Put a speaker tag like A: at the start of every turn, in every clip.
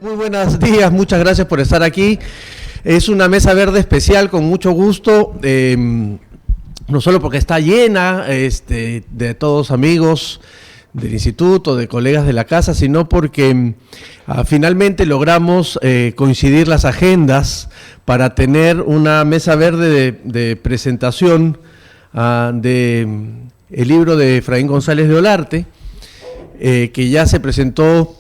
A: Muy buenos días, muchas gracias por estar aquí. Es una mesa verde especial con mucho gusto, no solo porque está llena de todos amigos del instituto, de colegas de la casa, sino porque finalmente logramos coincidir las agendas para tener una mesa verde de presentación de el libro de Efraín González de Olarte, que ya se presentó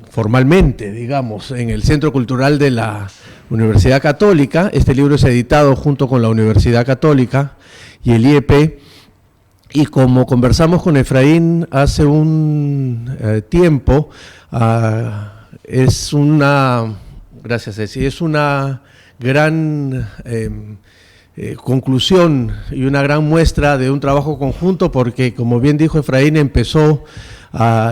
A: formalmente, digamos, en el Centro Cultural de la Universidad Católica. Este libro es editado junto con la Universidad Católica y el IEP, y como conversamos con Efraín hace un tiempo, es una gran conclusión y una gran muestra de un trabajo conjunto, porque, como bien dijo Efraín, empezó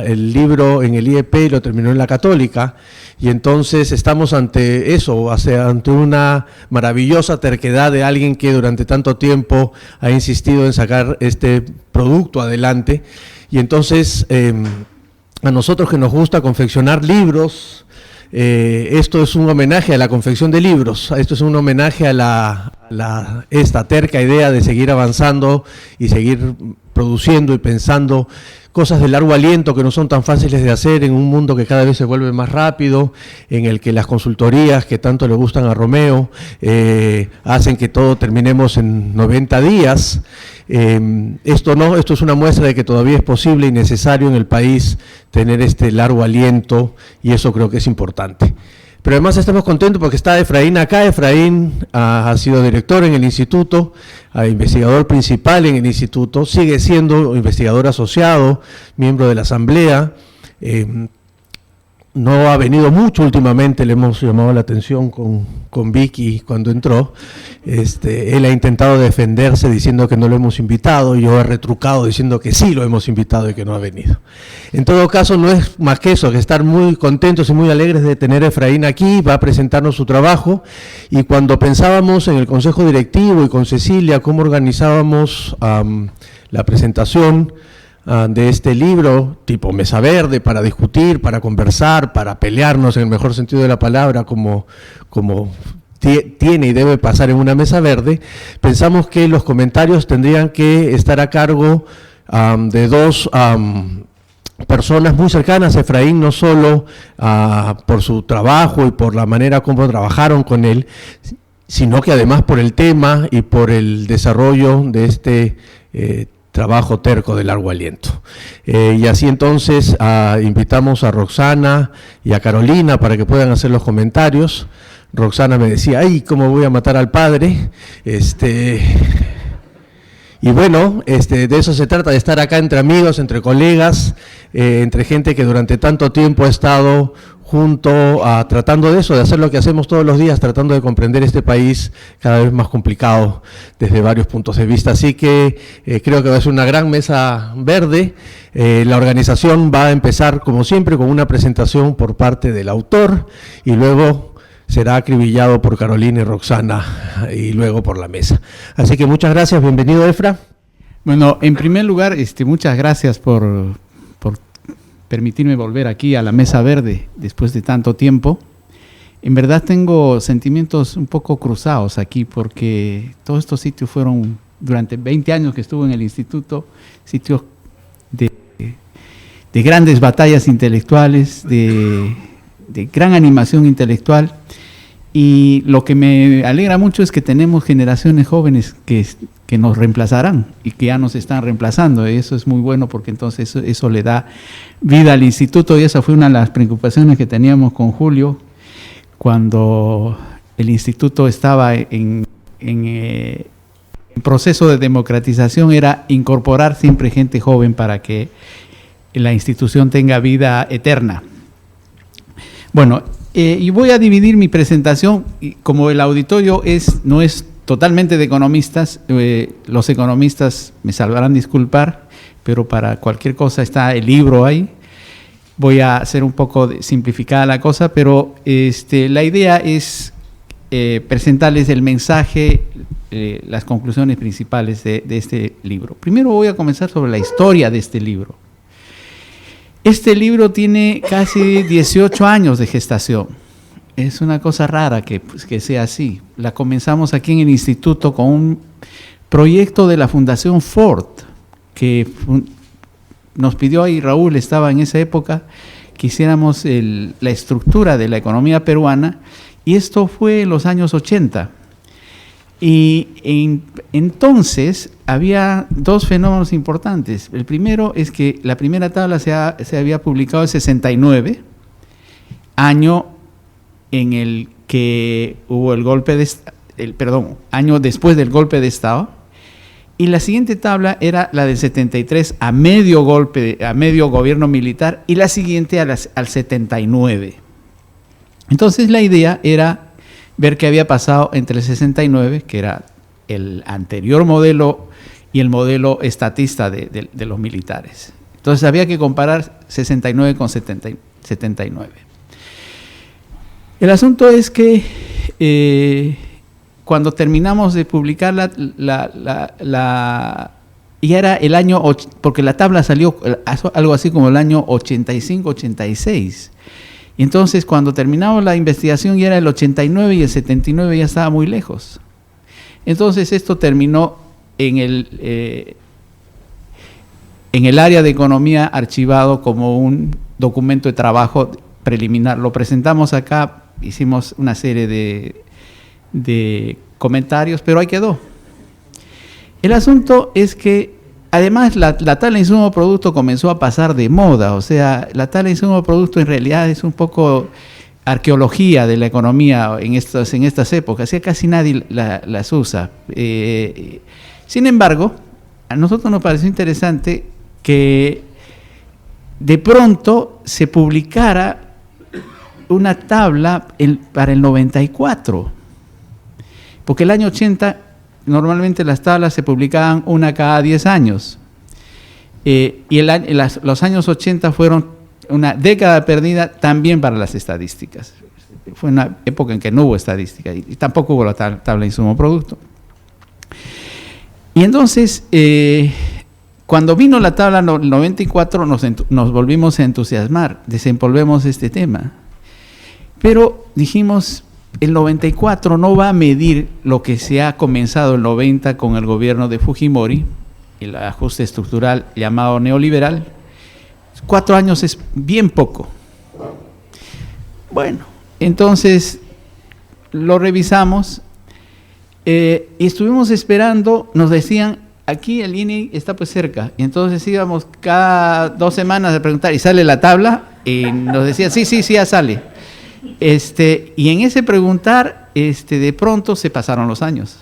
A: el libro en el IEP y lo terminó en la Católica, y entonces estamos ante eso, ante una maravillosa terquedad de alguien que durante tanto tiempo ha insistido en sacar este producto adelante. Y entonces a nosotros que nos gusta confeccionar libros, esto es un homenaje a la confección de libros, esto es un homenaje a esta terca idea de seguir avanzando y seguir produciendo y pensando cosas de largo aliento que no son tan fáciles de hacer en un mundo que cada vez se vuelve más rápido, en el que las consultorías que tanto le gustan a Romeo hacen que todo terminemos en 90 días. Esto es una muestra de que todavía es posible y necesario en el país tener este largo aliento, y eso creo que es importante. Pero además estamos contentos porque está Efraín acá. Efraín ha sido director en el instituto, investigador principal en el instituto, sigue siendo investigador asociado, miembro de la asamblea. No ha venido mucho últimamente, le hemos llamado la atención con Vicky cuando entró. Él ha intentado defenderse diciendo que no lo hemos invitado, yo he retrucado diciendo que sí lo hemos invitado y que no ha venido. En todo caso, no es más que eso, que estar muy contentos y muy alegres de tener a Efraín aquí. Va a presentarnos su trabajo, y cuando pensábamos en el Consejo Directivo y con Cecilia cómo organizábamos la presentación de este libro, tipo mesa verde, para discutir, para conversar, para pelearnos en el mejor sentido de la palabra, como tiene y debe pasar en una mesa verde, pensamos que los comentarios tendrían que estar a cargo de dos personas muy cercanas a Efraín, no solo por su trabajo y por la manera como trabajaron con él, sino que además por el tema y por el desarrollo de este trabajo terco de largo aliento. Y así entonces invitamos a Roxana y a Carolina para que puedan hacer los comentarios. Roxana me decía, ¡ay, cómo voy a matar al padre! Y bueno, de eso se trata, de estar acá entre amigos, entre colegas, entre gente que durante tanto tiempo ha estado junto tratando de eso, de hacer lo que hacemos todos los días, tratando de comprender este país cada vez más complicado desde varios puntos de vista. Así que creo que va a ser una gran mesa verde. La organización va a empezar, como siempre, con una presentación por parte del autor, y luego será acribillado por Carolina y Roxana, y luego por la mesa. Así que muchas gracias, bienvenido, Efra.
B: Bueno, en primer lugar, muchas gracias por permitirme volver aquí a la mesa verde después de tanto tiempo. En verdad tengo sentimientos un poco cruzados aquí, porque todos estos sitios fueron, durante 20 años que estuve en el instituto, sitios de grandes batallas intelectuales, de gran animación intelectual, y lo que me alegra mucho es que tenemos generaciones jóvenes que nos reemplazarán y que ya nos están reemplazando, y eso es muy bueno, porque entonces eso le da vida al instituto, y esa fue una de las preocupaciones que teníamos con Julio cuando el instituto estaba en proceso de democratización, era incorporar siempre gente joven para que la institución tenga vida eterna. Bueno, y voy a dividir mi presentación, como el auditorio no es totalmente de economistas, los economistas me salvarán disculpar, pero para cualquier cosa está el libro ahí. Voy a hacer un poco simplificada la cosa, pero la idea es presentarles el mensaje, las conclusiones principales de este libro. Primero voy a comenzar sobre la historia de este libro. Este libro tiene casi 18 años de gestación. es una cosa rara que sea así. La comenzamos aquí en el instituto con un proyecto de la Fundación Ford, que nos pidió ahí, Raúl estaba en esa época, que hiciéramos la estructura de la economía peruana, y esto fue en los años 80. Y entonces había dos fenómenos importantes. El primero es que la primera tabla se había publicado en 69, año en el que hubo el golpe de año después del golpe de Estado, y la siguiente tabla era la del 73 a medio gobierno militar, y la siguiente al 79. Entonces la idea era ver qué había pasado entre el 69, que era el anterior modelo, y el modelo estatista de los militares. Entonces había que comparar 69 con 79. El asunto es que cuando terminamos de publicar ya era el año, porque la tabla salió algo así como el año 85-86. Y entonces cuando terminamos la investigación ya era el 89 y el 79 ya estaba muy lejos. Entonces esto terminó en el área de economía archivado como un documento de trabajo preliminar. Lo presentamos acá, hicimos una serie de comentarios, pero ahí quedó. El asunto es que además la tabla de insumo producto comenzó a pasar de moda. O sea, la tabla de insumo producto en realidad es un poco arqueología de la economía en estas épocas. Ya casi nadie las usa. Sin embargo, a nosotros nos pareció interesante que de pronto se publicara una tabla para el 94. Porque el año 80, normalmente las tablas se publicaban una cada 10 años. Los años 80 fueron una década perdida también para las estadísticas. Fue una época en que no hubo estadística y tampoco hubo la tabla de insumo producto. Y entonces, cuando vino la tabla 94, nos volvimos a entusiasmar, desempolvemos este tema. Pero dijimos, el 94 no va a medir lo que se ha comenzado el 90 con el gobierno de Fujimori, el ajuste estructural llamado neoliberal. 4 años es bien poco. Bueno, entonces lo revisamos y estuvimos esperando, nos decían, aquí el INE está pues cerca, y entonces íbamos cada 2 semanas a preguntar, ¿y sale la tabla? Y nos decían, sí, ya sale. Y en ese preguntar, de pronto se pasaron los años.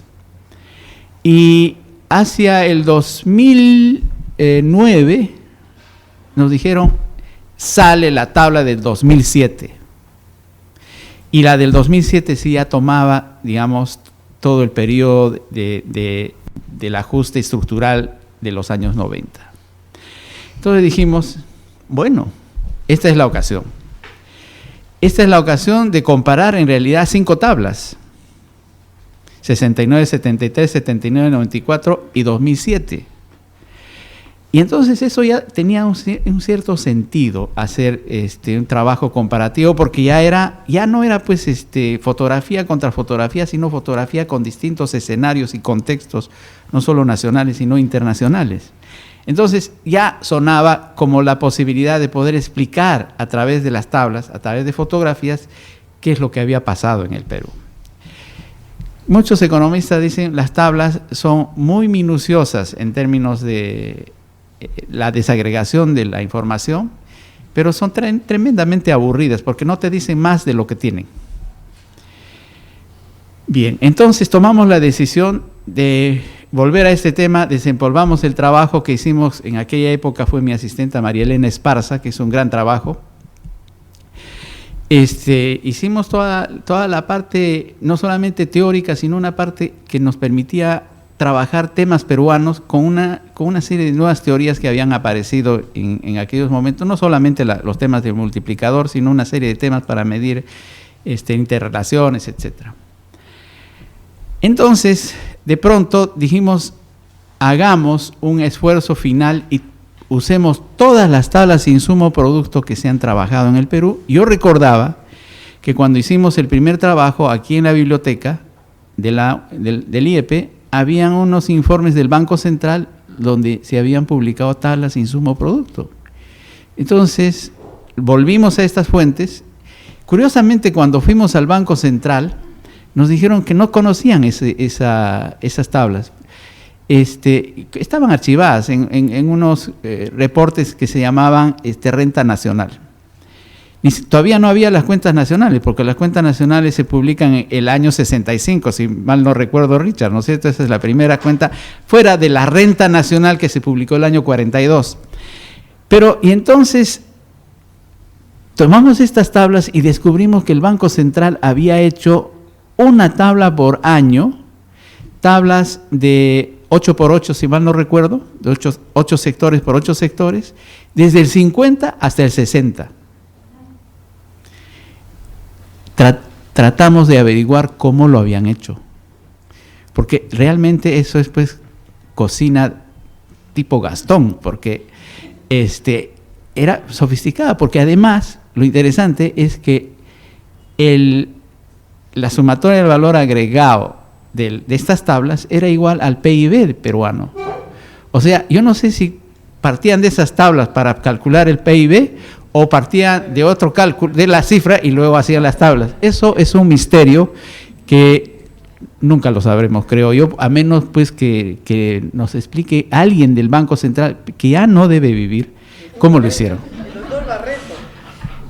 B: Y hacia el 2009 nos dijeron, sale la tabla del 2007. Y la del 2007 sí ya tomaba, digamos, todo el periodo del ajuste estructural de los años 90. Entonces dijimos, bueno, esta es la ocasión. Esta es la ocasión de comparar en realidad 5 tablas. 69, 73, 79, 94 y 2007. Y entonces eso ya tenía un cierto sentido, hacer un trabajo comparativo, porque ya no era pues fotografía contra fotografía, sino fotografía con distintos escenarios y contextos, no solo nacionales, sino internacionales. Entonces ya sonaba como la posibilidad de poder explicar a través de las tablas, a través de fotografías, qué es lo que había pasado en el Perú. Muchos economistas dicen las tablas son muy minuciosas en términos de la desagregación de la información, pero son tremendamente aburridas porque no te dicen más de lo que tienen. Bien, entonces tomamos la decisión de volver a este tema, desempolvamos el trabajo que hicimos en aquella época, fue mi asistenta María Elena Esparza, que es un gran trabajo. Hicimos toda la parte, no solamente teórica, sino una parte que nos permitía trabajar temas peruanos con una serie de nuevas teorías que habían aparecido en aquellos momentos, no solamente los temas del multiplicador, sino una serie de temas para medir interrelaciones, etcétera. Entonces, de pronto dijimos, hagamos un esfuerzo final y usemos todas las tablas de insumo producto que se han trabajado en el Perú. Yo recordaba que cuando hicimos el primer trabajo aquí en la biblioteca del IEP, habían unos informes del Banco Central donde se habían publicado tablas insumo-producto. Entonces, volvimos a estas fuentes. Curiosamente, cuando fuimos al Banco Central, nos dijeron que no conocían esas tablas. Estaban archivadas en unos reportes que se llamaban renta nacional. Todavía no había las cuentas nacionales, porque las cuentas nacionales se publican en el año 65, si mal no recuerdo, Richard, ¿no es cierto? Esa es la primera cuenta, fuera de la renta nacional que se publicó el año 42. Y entonces tomamos estas tablas y descubrimos que el Banco Central había hecho una tabla por año, tablas de 8x8, si mal no recuerdo, de 8 sectores por 8 sectores, desde el 50 hasta el 60. Tratamos de averiguar cómo lo habían hecho, porque realmente eso es pues cocina tipo Gastón, porque era sofisticada, porque además lo interesante es que la sumatoria del valor agregado de estas tablas era igual al PIB peruano. O sea, yo no sé si partían de esas tablas para calcular el PIB o partían de otro cálculo, de la cifra, y luego hacían las tablas. Eso es un misterio que nunca lo sabremos, creo yo, a menos pues que nos explique alguien del Banco Central, que ya no debe vivir, cómo lo hicieron.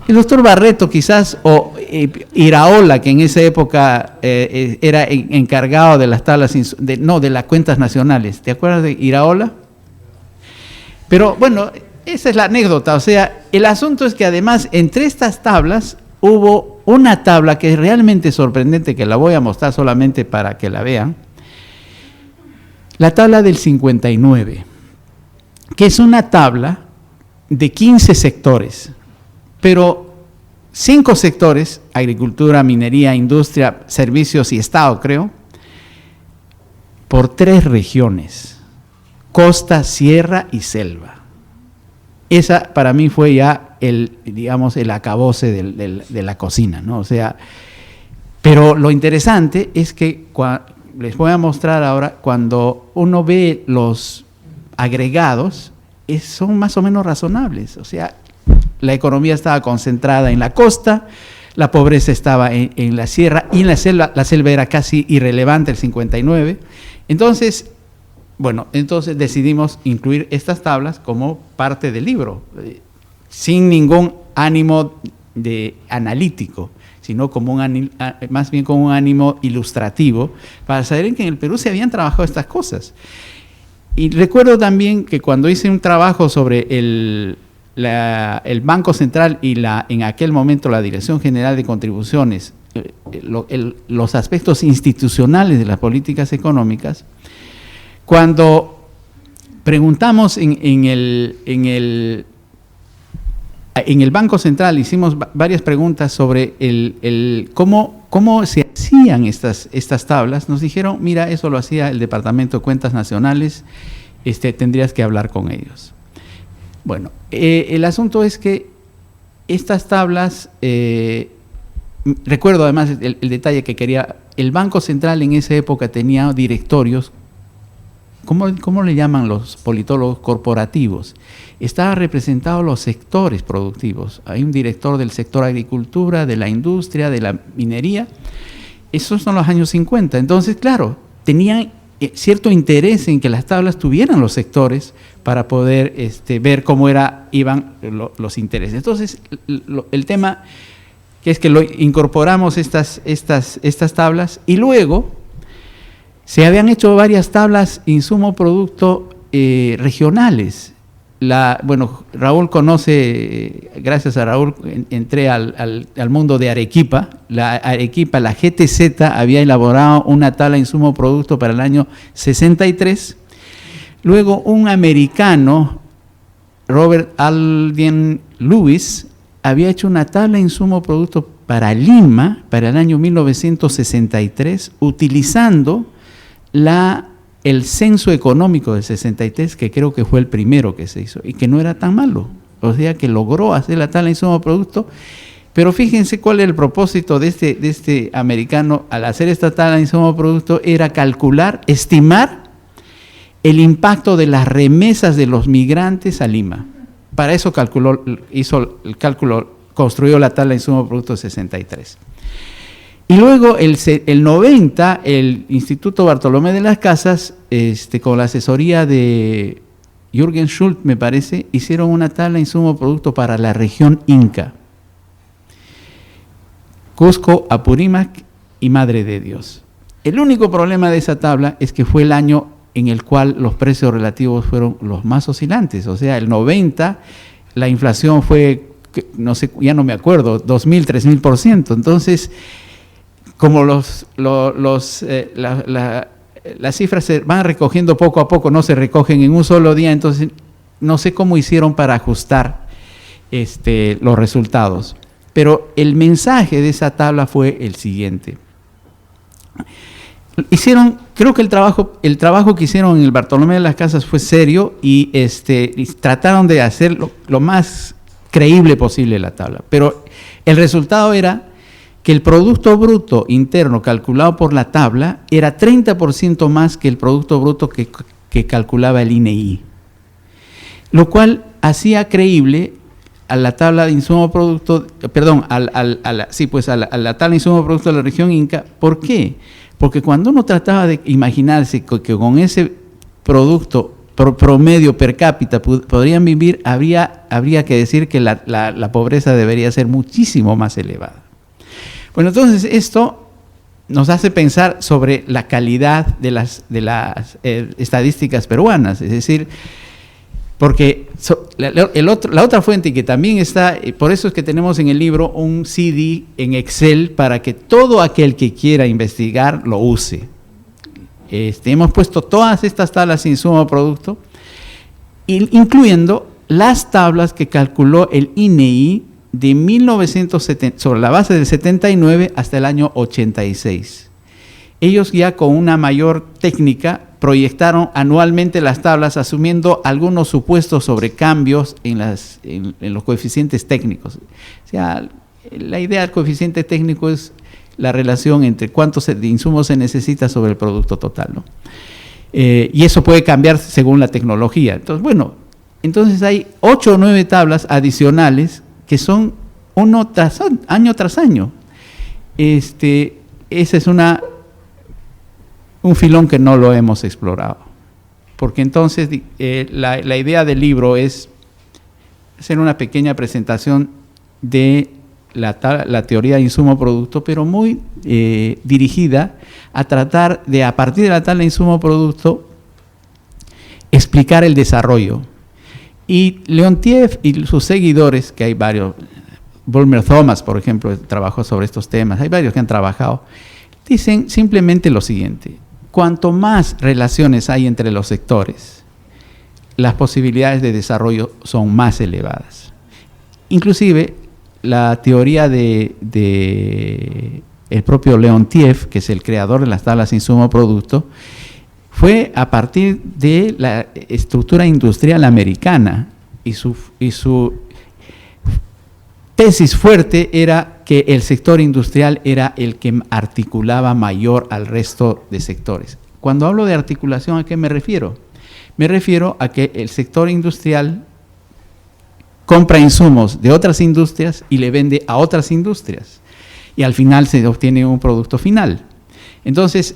B: El doctor Barreto quizás, o Iraola, que en esa época era encargado de las tablas, de las cuentas nacionales. ¿Te acuerdas de Iraola? Pero bueno, esa es la anécdota. O sea, el asunto es que además entre estas tablas hubo una tabla que es realmente sorprendente, que la voy a mostrar solamente para que la vean. La tabla del 59, que es una tabla de 15 sectores. Pero 5 sectores, agricultura, minería, industria, servicios y Estado, creo, por 3 regiones, costa, sierra y selva. Esa para mí fue ya el acabose de la cocina, ¿no? O sea, pero lo interesante es que les voy a mostrar ahora, cuando uno ve los agregados, son más o menos razonables. O sea, la economía estaba concentrada en la costa, la pobreza estaba en la sierra, y en la selva era casi irrelevante, el 59. Entonces decidimos incluir estas tablas como parte del libro, sin ningún ánimo analítico, sino como más bien como un ánimo ilustrativo, para saber que en el Perú se habían trabajado estas cosas. Y recuerdo también que cuando hice un trabajo sobre el Banco Central y en aquel momento la Dirección General de Contribuciones, los aspectos institucionales de las políticas económicas, cuando preguntamos en el Banco Central, hicimos varias preguntas sobre cómo se hacían estas tablas, nos dijeron, mira, eso lo hacía el Departamento de Cuentas Nacionales, tendrías que hablar con ellos. Bueno, el asunto es que estas tablas, recuerdo además el detalle que quería, el Banco Central en esa época tenía directorios, ¿cómo le llaman los politólogos? Corporativos. Estaban representados los sectores productivos. Hay un director del sector agricultura, de la industria, de la minería. Esos son los años 50. Entonces, claro, tenían cierto interés en que las tablas tuvieran los sectores para poder ver cómo iban los intereses. Entonces, el tema que es que incorporamos estas tablas, y luego se habían hecho varias tablas insumo-producto regionales. Raúl conoce, gracias a Raúl entré al mundo de Arequipa. La GTZ había elaborado una tabla insumo-producto para el año 63. Luego un americano, Robert Alden Lewis, había hecho una tabla insumo-producto para Lima para el año 1963, utilizando el censo económico del 63, que creo que fue el primero que se hizo, y que no era tan malo. O sea, que logró hacer la tabla insumo-producto Pero fíjense cuál es el propósito de este americano al hacer esta tabla de insumo producto, era calcular, estimar el impacto de las remesas de los migrantes a Lima. Para eso hizo el cálculo, construyó la tabla de insumo producto 63. Y luego el 90, el Instituto Bartolomé de las Casas, con la asesoría de Jürgen Schultz, me parece, hicieron una tabla de insumo producto para la región Inca. Cusco, Apurímac y Madre de Dios. El único problema de esa tabla es que fue el año en el cual los precios relativos fueron los más oscilantes. O sea, el 90, la inflación fue, no sé, ya no me acuerdo, 2.000, 3.000%. Entonces, como las cifras se van recogiendo poco a poco, no se recogen en un solo día, entonces no sé cómo hicieron para ajustar los resultados. Pero el mensaje de esa tabla fue el siguiente. Creo que el trabajo que hicieron en el Bartolomé de las Casas fue serio y trataron de hacer lo más creíble posible la tabla. Pero el resultado era que el Producto Bruto Interno calculado por la tabla era 30% más que el Producto Bruto que calculaba el INEI. Lo cual hacía creíble a la tabla de insumo producto, perdón, a la tabla de insumo producto de la región Inca. ¿Por qué? Porque cuando uno trataba de imaginarse que con ese producto promedio per cápita podrían vivir, habría que decir que la pobreza debería ser muchísimo más elevada. Bueno, entonces esto nos hace pensar sobre la calidad de las estadísticas peruanas, es decir, porque la otra fuente que también está, por eso es que tenemos en el libro un CD en Excel para que todo aquel que quiera investigar lo use. Hemos puesto todas estas tablas de insumo producto, incluyendo las tablas que calculó el INEI de 1970, sobre la base del 79 hasta el año 86. Ellos ya con una mayor técnica proyectaron anualmente las tablas asumiendo algunos supuestos sobre cambios en los coeficientes técnicos. O sea, la idea del coeficiente técnico es la relación entre cuántos de insumos se necesita sobre el producto total, ¿no? Y eso puede cambiar según la tecnología. Entonces hay 8 o 9 tablas adicionales que son año tras año. Ese es un filón que no lo hemos explorado, porque entonces la idea del libro es hacer una pequeña presentación de la teoría de insumo-producto, pero muy dirigida a tratar de, a partir de la tabla de insumo-producto, explicar el desarrollo. Y Leontief y sus seguidores, que hay varios, Bulmer Thomas, por ejemplo, trabajó sobre estos temas, hay varios que han trabajado, dicen simplemente lo siguiente: cuanto más relaciones hay entre los sectores, las posibilidades de desarrollo son más elevadas. Inclusive, la teoría de el propio Leontief, que es el creador de las tablas de insumo-producto, fue a partir de la estructura industrial americana, y su tesis fuerte era que el sector industrial era el que articulaba mayor al resto de sectores. Cuando hablo de articulación, ¿a qué me refiero? Me refiero a que el sector industrial compra insumos de otras industrias y le vende a otras industrias, y al final se obtiene un producto final. Entonces,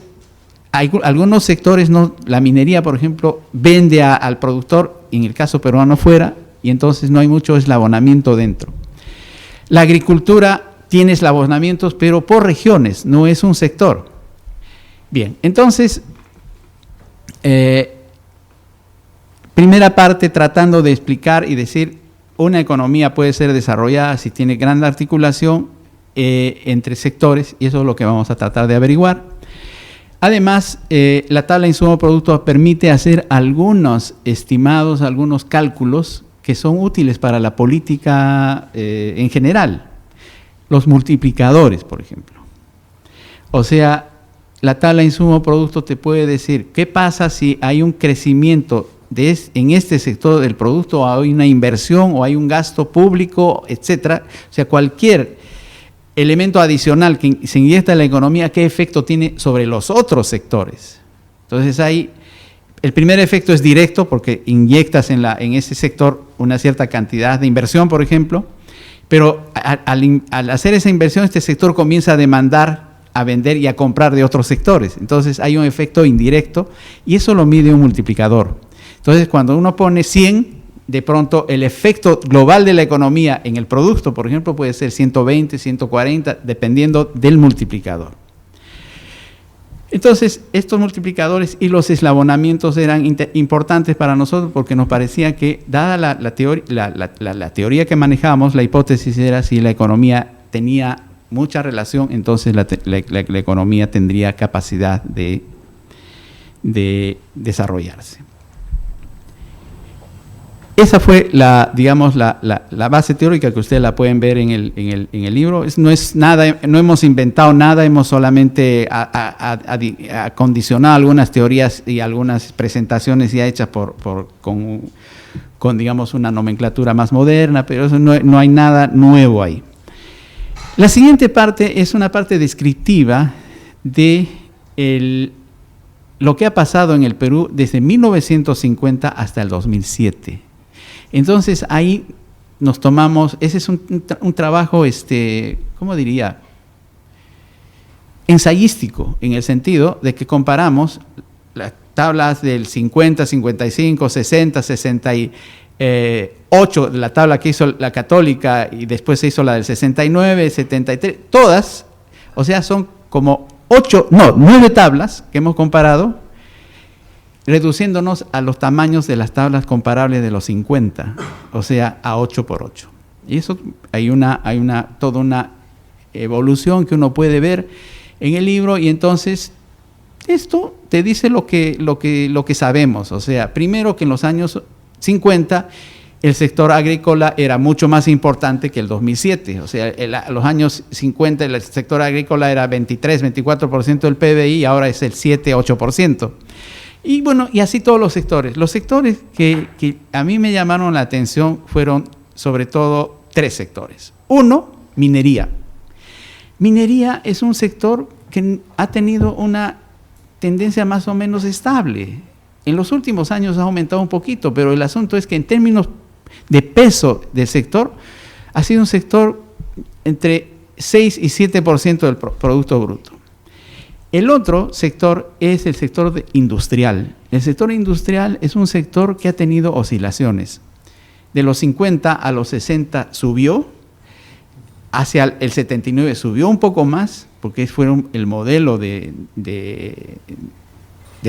B: hay algunos sectores, la minería, por ejemplo, vende al productor, en el caso peruano, fuera, y entonces no hay mucho eslabonamiento dentro. La agricultura tiene eslabonamientos, pero por regiones, no es un sector. Bien, entonces, primera parte, tratando de explicar y decir, una economía puede ser desarrollada si tiene gran articulación entre sectores, y eso es lo que vamos a tratar de averiguar. Además, la tabla de insumo-producto permite hacer algunos estimados, algunos cálculos que son útiles para la política en general. Los multiplicadores, por ejemplo. O sea, la tabla de insumo-producto te puede decir qué pasa si hay un crecimiento en este sector del producto, o hay una inversión, o hay un gasto público, etcétera. O sea, cualquier elemento adicional que se inyecta en la economía, ¿qué efecto tiene sobre los otros sectores? Entonces ahí, el primer efecto es directo porque inyectas en ese sector una cierta cantidad de inversión, por ejemplo, pero al hacer esa inversión, este sector comienza a demandar, a vender y a comprar de otros sectores. Entonces hay un efecto indirecto y eso lo mide un multiplicador. Entonces cuando uno pone 100, de pronto el efecto global de la economía en el producto, por ejemplo, puede ser 120, 140, dependiendo del multiplicador. Entonces, estos multiplicadores y los eslabonamientos eran importantes para nosotros porque nos parecía que, dada la teoría que manejábamos, la hipótesis era si la economía tenía mucha relación, entonces la economía tendría capacidad de desarrollarse. Esa fue la base teórica que ustedes la pueden ver en el libro. No es nada, no hemos inventado nada, hemos solamente acondicionado algunas teorías y algunas presentaciones ya hechas con digamos una nomenclatura más moderna, pero eso no hay nada nuevo ahí. La siguiente parte es una parte descriptiva de lo que ha pasado en el Perú desde 1950 hasta el 2007. Entonces ahí nos tomamos, ese es un trabajo, ¿cómo diría? Ensayístico, en el sentido de que comparamos las tablas del 50, 55, 60, 68, la tabla que hizo la Católica y después se hizo la del 69, 73, todas, o sea, son como 9 tablas que hemos comparado, reduciéndonos a los tamaños de las tablas comparables de los 50, o sea, a 8 por 8. Y eso hay toda una evolución que uno puede ver en el libro, y entonces esto te dice lo que sabemos. O sea, primero que en los años 50 el sector agrícola era mucho más importante que el 2007. O sea, en los años 50 el sector agrícola era 23, 24% del PBI y ahora es el 7, 8%. Y bueno, y así todos los sectores. Los sectores que a mí me llamaron la atención fueron sobre todo 3 sectores. Uno, minería. Minería es un sector que ha tenido una tendencia más o menos estable. En los últimos años ha aumentado un poquito, pero el asunto es que en términos de peso del sector, ha sido un sector entre 6 y 7% del Producto Bruto. El otro sector es el sector industrial. El sector industrial es un sector que ha tenido oscilaciones. De los 50 a los 60 subió, hacia el 79 subió un poco más, porque fue el modelo de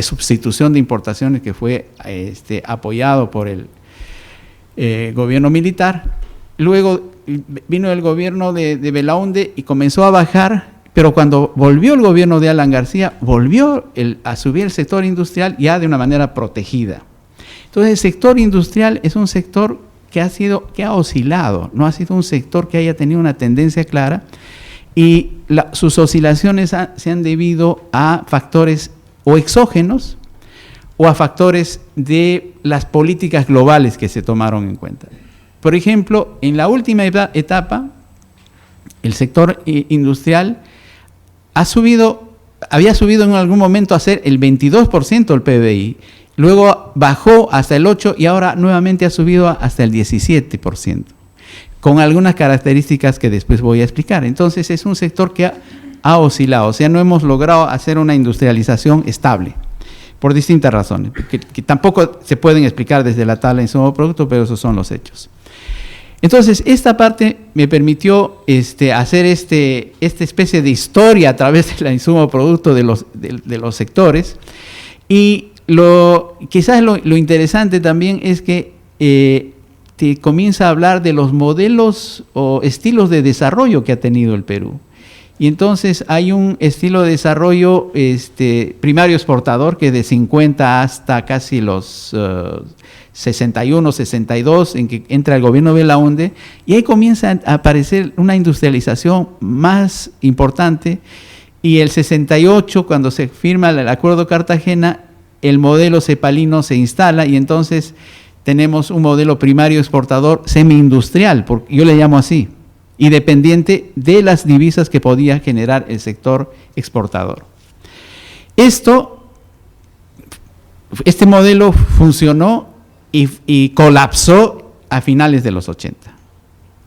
B: sustitución de importaciones que fue apoyado por el gobierno militar. Luego vino el gobierno de Belaúnde y comenzó a bajar, pero cuando volvió el gobierno de Alan García, volvió a subir el sector industrial ya de una manera protegida. Entonces el sector industrial es un sector que ha oscilado, no ha sido un sector que haya tenido una tendencia clara, y sus oscilaciones se han debido a factores o exógenos o a factores de las políticas globales que se tomaron en cuenta. Por ejemplo, en la última etapa, el sector industrial había subido en algún momento a ser el 22% del PBI, luego bajó hasta el 8% y ahora nuevamente ha subido hasta el 17%, con algunas características que después voy a explicar. Entonces es un sector que ha oscilado, o sea, no hemos logrado hacer una industrialización estable, por distintas razones, que tampoco se pueden explicar desde la tabla de insumo producto, pero esos son los hechos. Entonces, esta parte me permitió hacer esta especie de historia a través del insumo producto de los sectores, y quizás lo interesante también es que te comienza a hablar de los modelos o estilos de desarrollo que ha tenido el Perú. Y entonces hay un estilo de desarrollo primario exportador que de 50 hasta casi los 61, 62, en que entra el gobierno de Belaúnde, y ahí comienza a aparecer una industrialización más importante, y el 68, cuando se firma el Acuerdo de Cartagena, el modelo cepalino se instala, y entonces tenemos un modelo primario exportador semi-industrial, yo le llamo así. y dependiente de las divisas que podía generar el sector exportador. Este modelo funcionó y colapsó a finales de los 80.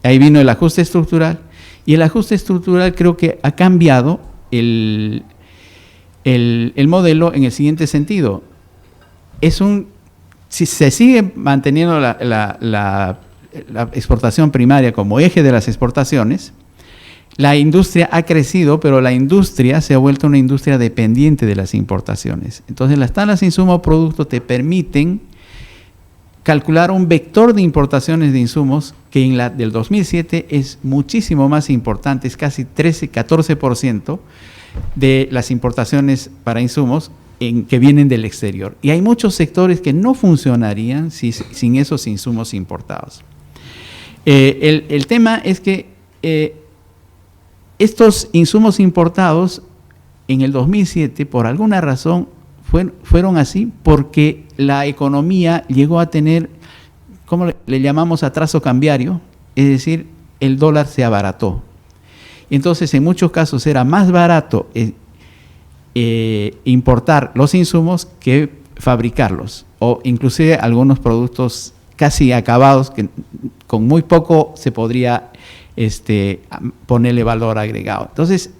B: Ahí vino el ajuste estructural, y el ajuste estructural creo que ha cambiado el modelo en el siguiente sentido. Si se sigue manteniendo la exportación primaria como eje de las exportaciones, la industria ha crecido, pero la industria se ha vuelto una industria dependiente de las importaciones. Entonces, las tablas de insumo producto te permiten calcular un vector de importaciones de insumos que en la del 2007 es muchísimo más importante, es casi 13-14% de las importaciones para insumos que vienen del exterior. Y hay muchos sectores que no funcionarían sin esos insumos importados. El tema es que estos insumos importados en el 2007, por alguna razón, fueron así porque la economía llegó a tener, ¿cómo le llamamos? Atraso cambiario, es decir, el dólar se abarató. Entonces, en muchos casos era más barato importar los insumos que fabricarlos, o inclusive algunos productos casi acabados que con muy poco se podría ponerle valor agregado. Entonces,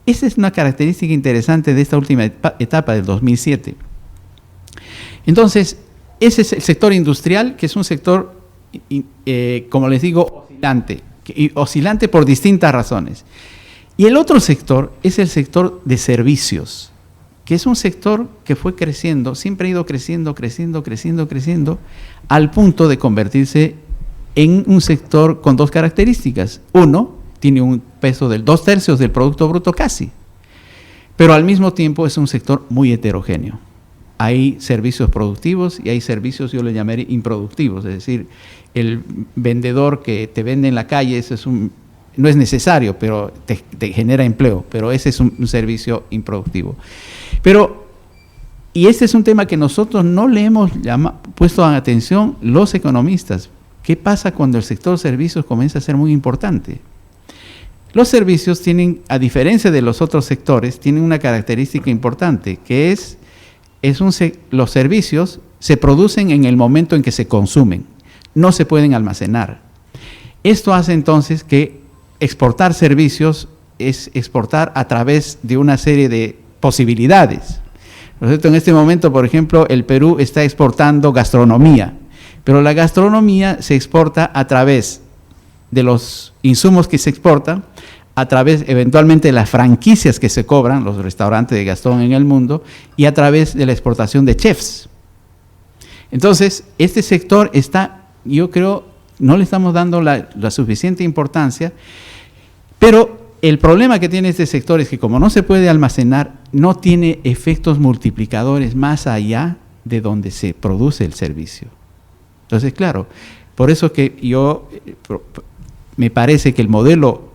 B: esa es una característica interesante de esta última etapa del 2007. Entonces, ese es el sector industrial, que es un sector, como les digo, oscilante por distintas razones. Y el otro sector es el sector de servicios, que es un sector que fue creciendo, siempre ha ido creciendo, al punto de convertirse en un sector con dos características. Uno, tiene un peso del 2/3 del Producto Bruto casi, pero al mismo tiempo es un sector muy heterogéneo. Hay servicios productivos y hay servicios, yo le llamaré improductivos, es decir, el vendedor que te vende en la calle, no es necesario, pero te genera empleo, pero ese es un servicio improductivo. Y este es un tema que nosotros no le hemos puesto atención los economistas. ¿Qué pasa cuando el sector servicios comienza a ser muy importante? Los servicios tienen, a diferencia de los otros sectores, tienen una característica importante, que los servicios se producen en el momento en que se consumen, no se pueden almacenar. Esto hace entonces que exportar servicios es exportar a través de una serie de posibilidades. ¿No es cierto? En este momento, por ejemplo, el Perú está exportando gastronomía, pero la gastronomía se exporta a través de los insumos que se exportan, a través eventualmente de las franquicias que se cobran, los restaurantes de Gastón en el mundo, y a través de la exportación de chefs. Entonces, este sector yo creo, no le estamos dando la suficiente importancia, pero el problema que tiene este sector es que como no se puede almacenar, no tiene efectos multiplicadores más allá de donde se produce el servicio. Entonces, claro, por eso que me parece que el modelo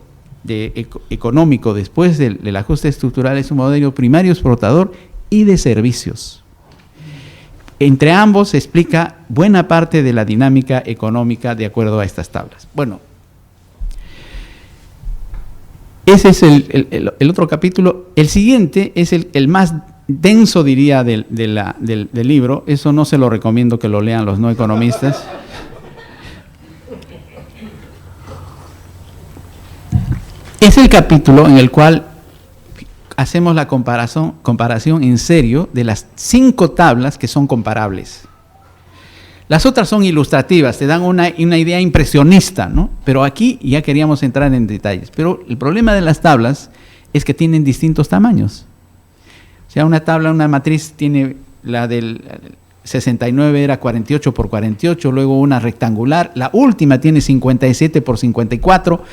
B: económico después del ajuste estructural es un modelo primario exportador y de servicios. Entre ambos se explica buena parte de la dinámica económica de acuerdo a estas tablas. Bueno, ese es el otro capítulo. El siguiente es el más denso, diría, del libro. Eso no se lo recomiendo que lo lean los no economistas. Es el capítulo en el cual hacemos la comparación en serio de las 5 tablas que son comparables. Las otras son ilustrativas, te dan una idea impresionista, ¿no? Pero aquí ya queríamos entrar en detalles. Pero el problema de las tablas es que tienen distintos tamaños. O sea, una matriz tiene la del 69 era 48 por 48, luego una rectangular, la última tiene 57 por 54.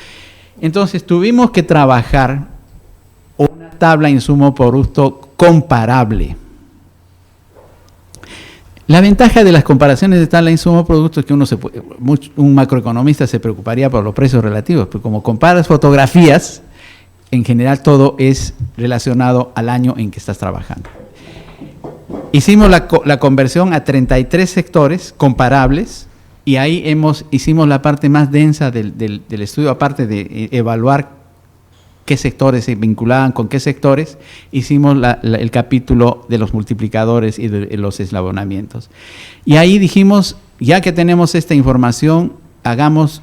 B: Entonces tuvimos que trabajar una tabla insumo producto comparable. La ventaja de las comparaciones de tabla insumo producto es que un macroeconomista se preocuparía por los precios relativos, pero como comparas fotografías, en general todo es relacionado al año en que estás trabajando. Hicimos la conversión a 33 sectores comparables y ahí hicimos la parte más densa del estudio, aparte de evaluar qué sectores se vinculaban con qué sectores, hicimos el capítulo de los multiplicadores y de los eslabonamientos. Y ahí dijimos, ya que tenemos esta información, hagamos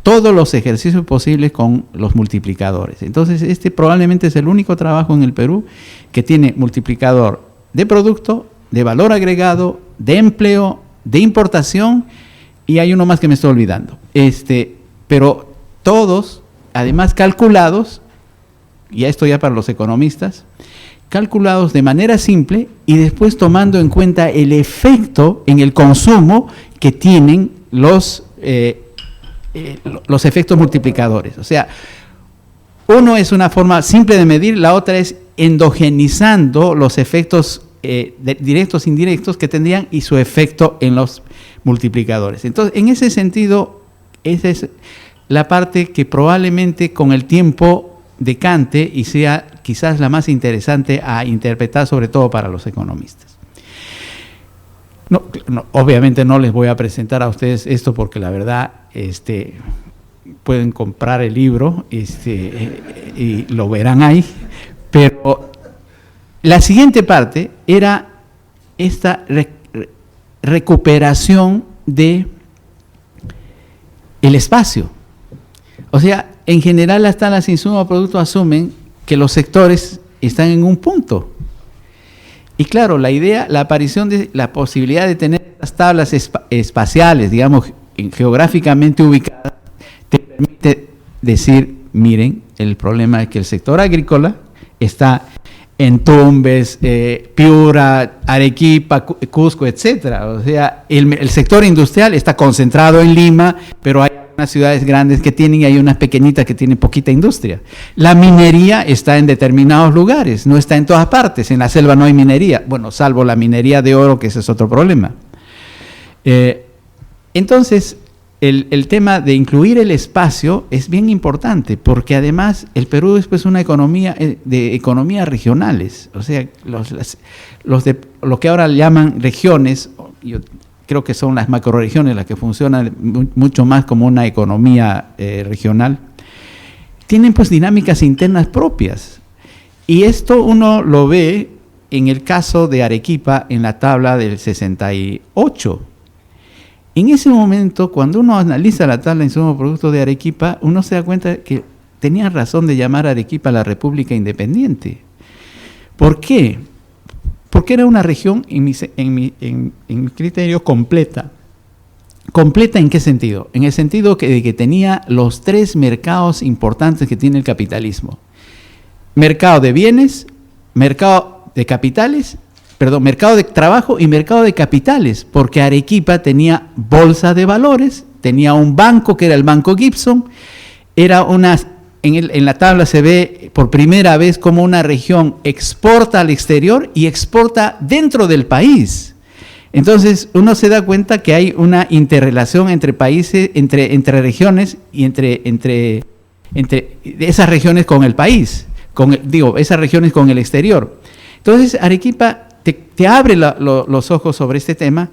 B: todos los ejercicios posibles con los multiplicadores. Entonces, este probablemente es el único trabajo en el Perú que tiene multiplicador de producto, de valor agregado, de empleo, de importación, y hay uno más que me estoy olvidando. Pero todos, además calculados, y esto ya para los economistas, calculados de manera simple y después tomando en cuenta el efecto en el consumo que tienen los efectos multiplicadores. O sea, uno es una forma simple de medir, la otra es endogenizando los efectos directos e indirectos que tendrían y su efecto en los multiplicadores. Entonces, en ese sentido, esa es la parte que probablemente con el tiempo decante y sea quizás la más interesante a interpretar, sobre todo para los economistas. No, obviamente no les voy a presentar a ustedes esto porque la verdad pueden comprar el libro y lo verán ahí, pero la siguiente parte era esta recuperación de el espacio. O sea, en general las tablas de insumo a producto asumen que los sectores están en un punto. Y claro, la aparición de la posibilidad de tener las tablas espaciales, digamos, geográficamente ubicadas, te permite decir, miren, el problema es que el sector agrícola está en Tumbes, Piura, Arequipa, Cusco, etcétera. O sea, el sector industrial está concentrado en Lima, pero hay unas ciudades grandes que tienen y hay unas pequeñitas que tienen poquita industria. La minería está en determinados lugares, no está en todas partes. En la selva no hay minería, bueno, salvo la minería de oro, que ese es otro problema. Entonces, el tema de incluir el espacio es bien importante, porque además el Perú es pues una economía de economías regionales, o sea, lo que ahora llaman regiones, yo creo que son las macrorregiones las que funcionan mucho más como una economía regional, tienen pues dinámicas internas propias. Y esto uno lo ve en el caso de Arequipa en la tabla del 68. En ese momento, cuando uno analiza la tabla de insumos productos de Arequipa, uno se da cuenta que tenía razón de llamar a Arequipa la República Independiente. ¿Por qué? Porque era una región, en mi criterio, completa. ¿Completa en qué sentido? En el sentido de que tenía los tres mercados importantes que tiene el capitalismo. Mercado de bienes, mercado de capitales, mercado de trabajo y mercado de capitales, porque Arequipa tenía bolsa de valores, tenía un banco que era el Banco Gibson, en la tabla se ve por primera vez como una región exporta al exterior y exporta dentro del país. Entonces uno se da cuenta que hay una interrelación entre países, entre regiones y entre esas regiones con el país, esas regiones con el exterior. Entonces Arequipa te abre los ojos sobre este tema,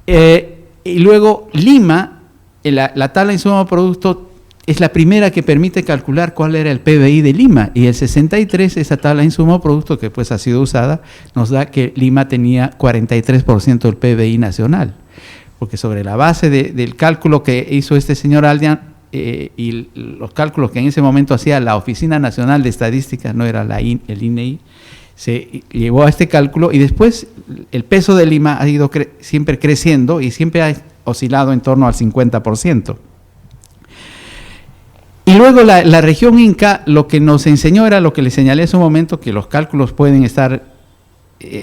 B: y luego Lima, la tabla de insumos a producto es la primera que permite calcular cuál era el PBI de Lima, y el 63, esa tabla de insumos a producto que pues ha sido usada, nos da que Lima tenía 43% del PBI nacional, porque sobre la base del cálculo que hizo este señor Aldian, y los cálculos que en ese momento hacía la Oficina Nacional de Estadística, no era el INEI, se llegó a este cálculo, y después el peso de Lima ha ido siempre creciendo y siempre ha oscilado en torno al 50%. Y luego la región Inca lo que nos enseñó era lo que les señalé hace un momento, que los cálculos pueden estar,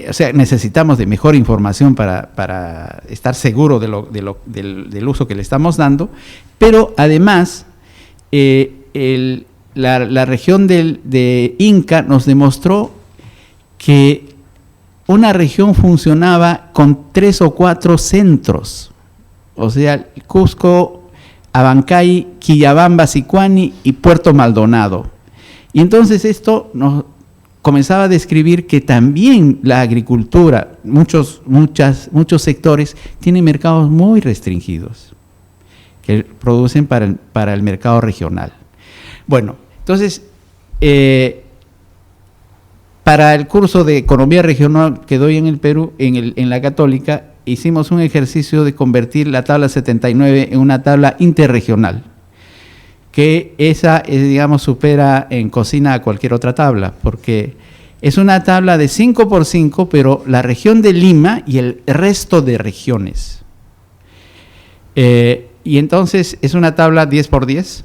B: o sea, necesitamos de mejor información para estar seguro del uso que le estamos dando, pero además la región de Inca nos demostró que una región funcionaba con 3 o 4 centros, o sea, Cusco, Abancay, Quillabamba, Sicuani y Puerto Maldonado. Y entonces esto comenzaba a describir que también la agricultura, muchos sectores tienen mercados muy restringidos que producen para el mercado regional. Bueno, entonces, para el curso de Economía Regional que doy en el Perú, en la Católica, hicimos un ejercicio de convertir la tabla 79 en una tabla interregional, que esa, digamos, supera en cocina a cualquier otra tabla, porque es una tabla de 5x5, pero la región de Lima y el resto de regiones. Y entonces es una tabla 10x10,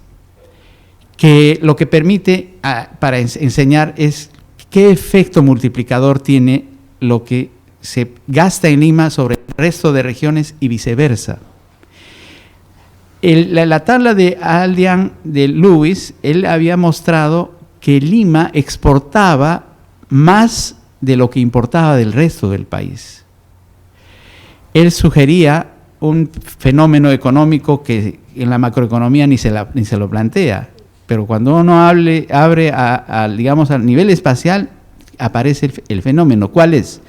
B: que lo que permite para enseñar es qué efecto multiplicador tiene lo que se gasta en Lima sobre el resto de regiones y viceversa. La tabla de Aldian de Lewis, él había mostrado que Lima exportaba más de lo que importaba del resto del país. Él sugería un fenómeno económico que en la macroeconomía ni se lo plantea, pero cuando uno abre digamos, al nivel espacial, aparece el fenómeno. ¿Cuál es?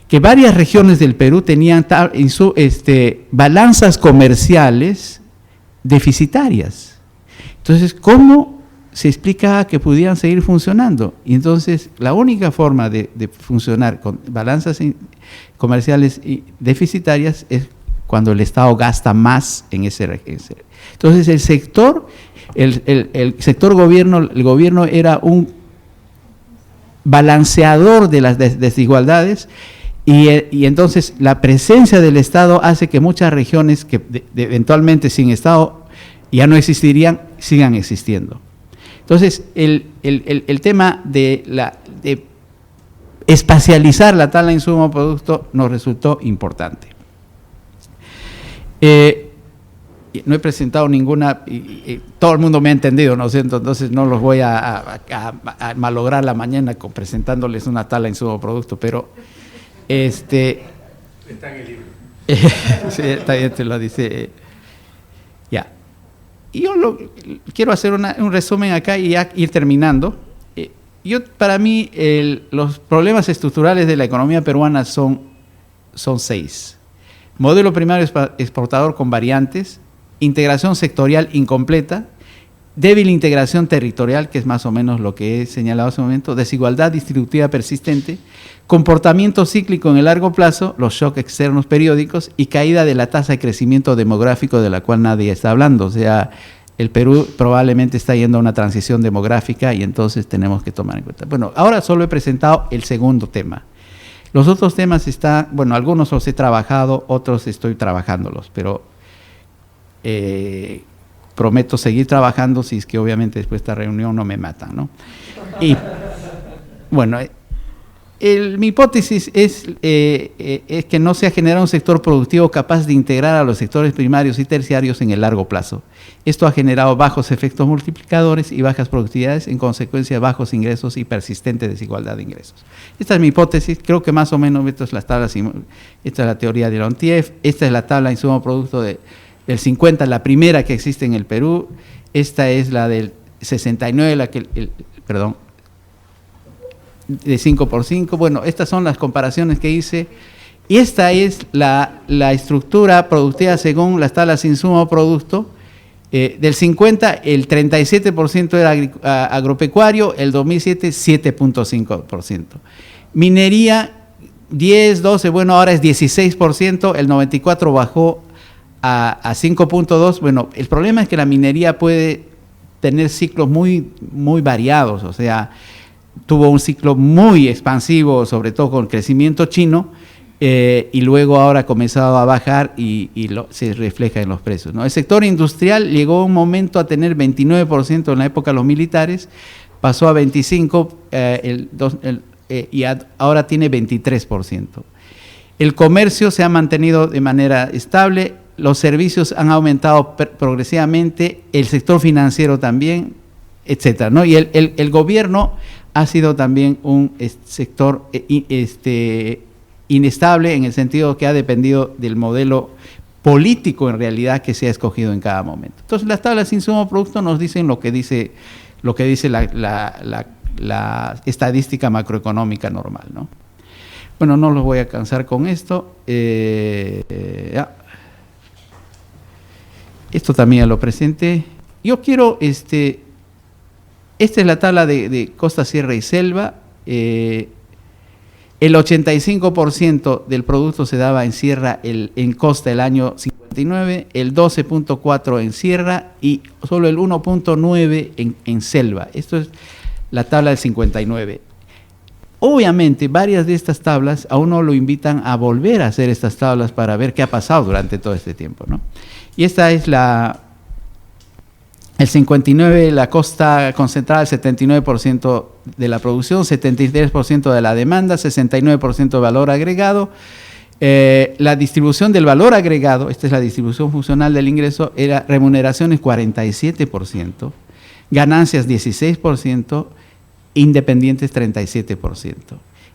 B: Que varias regiones del Perú tenían balanzas comerciales deficitarias. Entonces, ¿cómo se explica que pudieran seguir funcionando? Y entonces, la única forma de funcionar con balanzas comerciales deficitarias es cuando el Estado gasta más en ese. Entonces, el sector gobierno, el gobierno era un balanceador de las desigualdades, y entonces la presencia del Estado hace que muchas regiones que eventualmente sin Estado ya no existirían, sigan existiendo. Entonces, el tema de espacializar la tabla de insumo producto nos resultó importante. No he presentado ninguna, todo el mundo me ha entendido, ¿no es cierto? Entonces no los voy a malograr la mañana presentándoles una tabla de insumo producto, pero está en el libro. Sí, también te lo dice. Ya. Y yo quiero hacer un resumen acá y ya ir terminando. Para mí, los problemas estructurales de la economía peruana son 6. Modelo primario exportador con variantes, integración sectorial incompleta, débil integración territorial, que es más o menos lo que he señalado hace un momento, desigualdad distributiva persistente, comportamiento cíclico en el largo plazo, los shocks externos periódicos y caída de la tasa de crecimiento demográfico de la cual nadie está hablando. O sea, el Perú probablemente está yendo a una transición demográfica y entonces tenemos que tomar en cuenta. Bueno, ahora solo he presentado el segundo tema. Los otros temas están, bueno, algunos los he trabajado, otros estoy trabajándolos, pero prometo seguir trabajando si es que obviamente después de esta reunión no me matan, ¿no? Y bueno, mi hipótesis es que no se ha generado un sector productivo capaz de integrar a los sectores primarios y terciarios en el largo plazo. Esto ha generado bajos efectos multiplicadores y bajas productividades, en consecuencia bajos ingresos y persistente desigualdad de ingresos. Esta es mi hipótesis, creo que más o menos esta es la teoría de Leontief, esta es la tabla de insumo producto del 50, la primera que existe en el Perú, esta es la del 69, de 5x5, bueno, estas son las comparaciones que hice, y esta es la estructura productiva según las tablas de insumo producto. Del 50, el 37% era agropecuario, el 2007, 7.5%. Minería, 10, 12, bueno, ahora es 16%, el 94 bajó a 5.2%. Bueno, el problema es que la minería puede tener ciclos muy, muy variados, o sea, tuvo un ciclo muy expansivo, sobre todo con el crecimiento chino, y luego ahora ha comenzado a bajar y se refleja en los precios, ¿no? El sector industrial llegó un momento a tener 29% en la época de los militares, pasó a 25% y ahora tiene 23%. El comercio se ha mantenido de manera estable, los servicios han aumentado progresivamente, el sector financiero también, etcétera, ¿no? Y el gobierno ha sido también un sector inestable en el sentido que ha dependido del modelo político en realidad que se ha escogido en cada momento. Entonces las tablas de insumo producto nos dicen lo que dice la la estadística macroeconómica normal, ¿no? Bueno, no los voy a cansar con esto. Esto también ya lo presenté. Yo quiero, esta es la tabla de costa, sierra y selva. El 85% del producto se daba en sierra, en costa el año 59, el 12.4% en sierra y solo el 1.9% en selva. Esto es la tabla del 59. Obviamente, varias de estas tablas a uno lo invitan a volver a hacer estas tablas para ver qué ha pasado durante todo este tiempo, ¿no? Y esta es el 59, la costa concentrada, el 79% de la producción, 73% de la demanda, 69% de valor agregado. La distribución del valor agregado, esta es la distribución funcional del ingreso, era remuneraciones 47%, ganancias 16%, independientes 37%.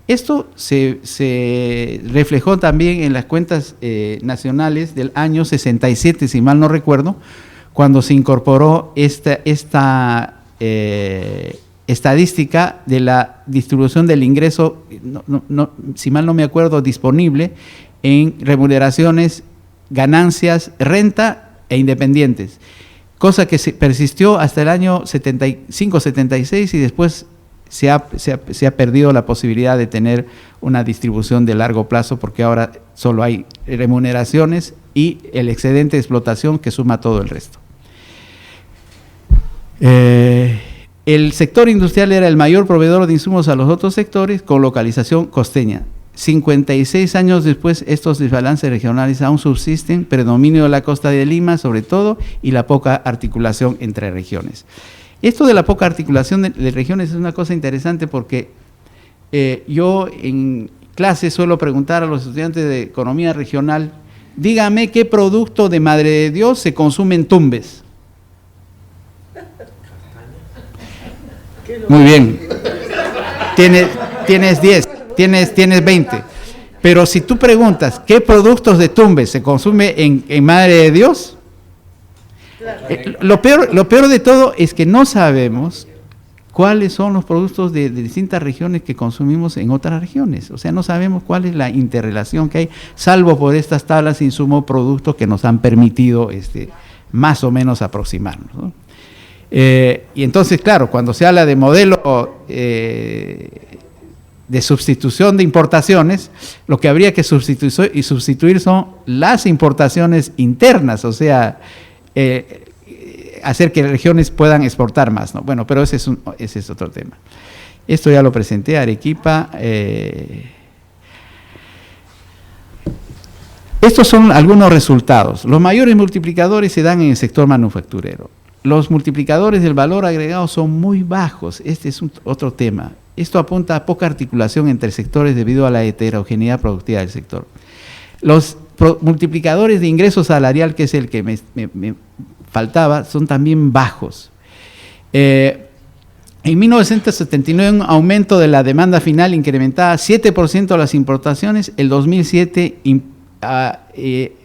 B: Esto se reflejó también en las cuentas nacionales del año 67, si mal no recuerdo, cuando se incorporó esta estadística de la distribución del ingreso, si mal no me acuerdo, disponible en remuneraciones, ganancias, renta e independientes, cosa que persistió hasta el año 75-76 y después se ha perdido la posibilidad de tener una distribución de largo plazo porque ahora solo hay remuneraciones y el excedente de explotación que suma todo el resto. El sector industrial era el mayor proveedor de insumos a los otros sectores con localización costeña. 56 años después, estos desbalances regionales aún subsisten, predominio de la costa de Lima sobre todo y la poca articulación entre regiones. Esto de la poca articulación de regiones es una cosa interesante porque yo en clase suelo preguntar a los estudiantes de economía regional, dígame qué producto de Madre de Dios se consume en Tumbes. Muy bien, tienes 10, tienes 20, pero si tú preguntas qué productos de Tumbes se consume en Madre de Dios, lo peor de todo es que no sabemos cuáles son los productos de distintas regiones que consumimos en otras regiones. O sea, no sabemos cuál es la interrelación que hay, salvo por estas tablas de insumo-productos que nos han permitido más o menos aproximarnos, ¿no? Y entonces, claro, cuando se habla de modelo de sustitución de importaciones, lo que habría que sustituir son las importaciones internas, o sea, hacer que regiones puedan exportar más, ¿no? Bueno, pero ese es otro tema. Esto ya lo presenté, Arequipa. Estos son algunos resultados. Los mayores multiplicadores se dan en el sector manufacturero. Los multiplicadores del valor agregado son muy bajos. Este es otro tema. Esto apunta a poca articulación entre sectores debido a la heterogeneidad productiva del sector. Los multiplicadores de ingreso salarial, que es el que me faltaba, son también bajos. En 1979, un aumento de la demanda final incrementaba 7% de las importaciones, el 2007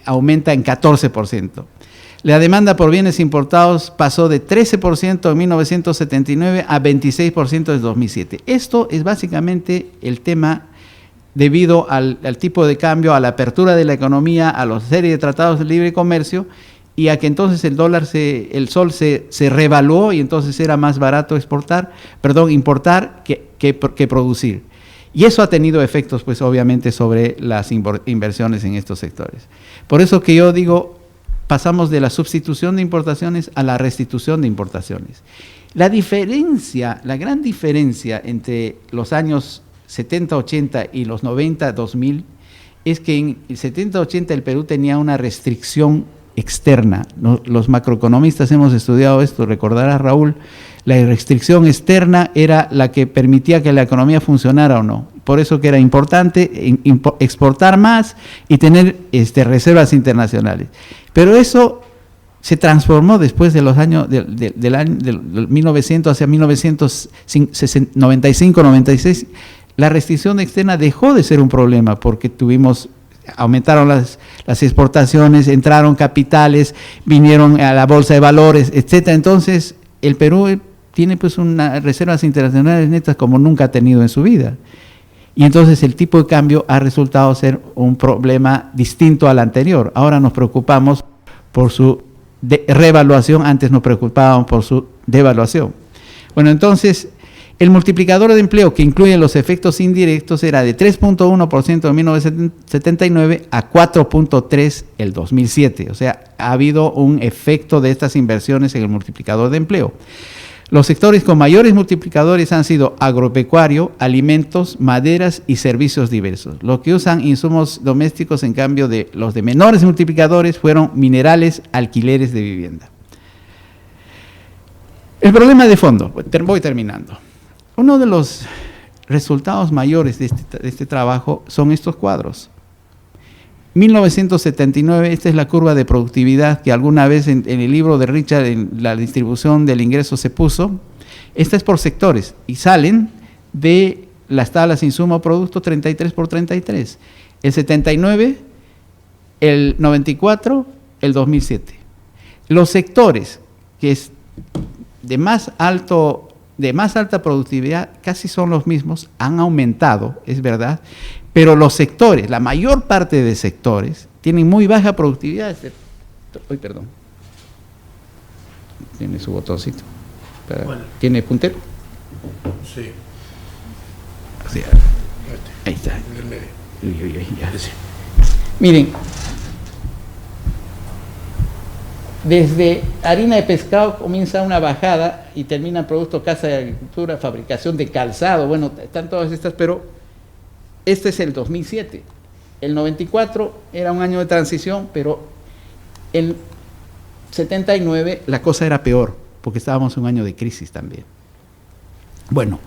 B: aumenta en 14%. La demanda por bienes importados pasó de 13% en 1979 a 26% en 2007. Esto es básicamente el tema debido al tipo de cambio, a la apertura de la economía, a la serie de tratados de libre comercio y a que entonces el sol se revaluó y entonces era más barato importar que producir. Y eso ha tenido efectos, pues obviamente, sobre las inversiones en estos sectores. Por eso que yo digo, pasamos de la sustitución de importaciones a la restitución de importaciones. La gran diferencia entre los años 70-80 y los 90-2000 es que en el 70-80 el Perú tenía una restricción externa. Los macroeconomistas hemos estudiado esto, recordarás, Raúl, la restricción externa era la que permitía que la economía funcionara o no. Por eso que era importante exportar más y tener reservas internacionales. Pero eso se transformó después de los años del 1900 hacia 1995-96. La restricción externa dejó de ser un problema porque aumentaron las exportaciones, entraron capitales, vinieron a la bolsa de valores, etcétera. Entonces, el Perú tiene pues unas reservas internacionales netas como nunca ha tenido en su vida. Y entonces el tipo de cambio ha resultado ser un problema distinto al anterior. Ahora nos preocupamos por su revaluación, antes nos preocupábamos por su devaluación. Bueno, entonces el multiplicador de empleo que incluye los efectos indirectos era de 3.1% en 1979 a 4.3% el 2007. O sea, ha habido un efecto de estas inversiones en el multiplicador de empleo. Los sectores con mayores multiplicadores han sido agropecuario, alimentos, maderas y servicios diversos. Los que usan insumos domésticos, en cambio, de los de menores multiplicadores fueron minerales, alquileres de vivienda. El problema de fondo, voy terminando. Uno de los resultados mayores de este trabajo son estos cuadros. 1979, esta es la curva de productividad que alguna vez en el libro de Richard, en la distribución del ingreso se puso. Esta es por sectores y salen de las tablas insumo-producto 33 por 33. El 79, el 94, el 2007. Los sectores que es de más alta productividad casi son los mismos, han aumentado, es verdad, pero los sectores, la mayor parte de sectores, tienen muy baja productividad. Perdón. Tiene su botoncito.
A: Bueno.
B: ¿Tiene puntero?
A: Sí.
B: O sea, ahí está. Ya.
A: Sí.
B: Miren, desde harina de pescado comienza una bajada y termina producto casa de agricultura, fabricación de calzado. Bueno, están todas estas, pero este es el 2007. El 94 era un año de transición, pero el 79 la cosa era peor, porque estábamos en un año de crisis también. Bueno,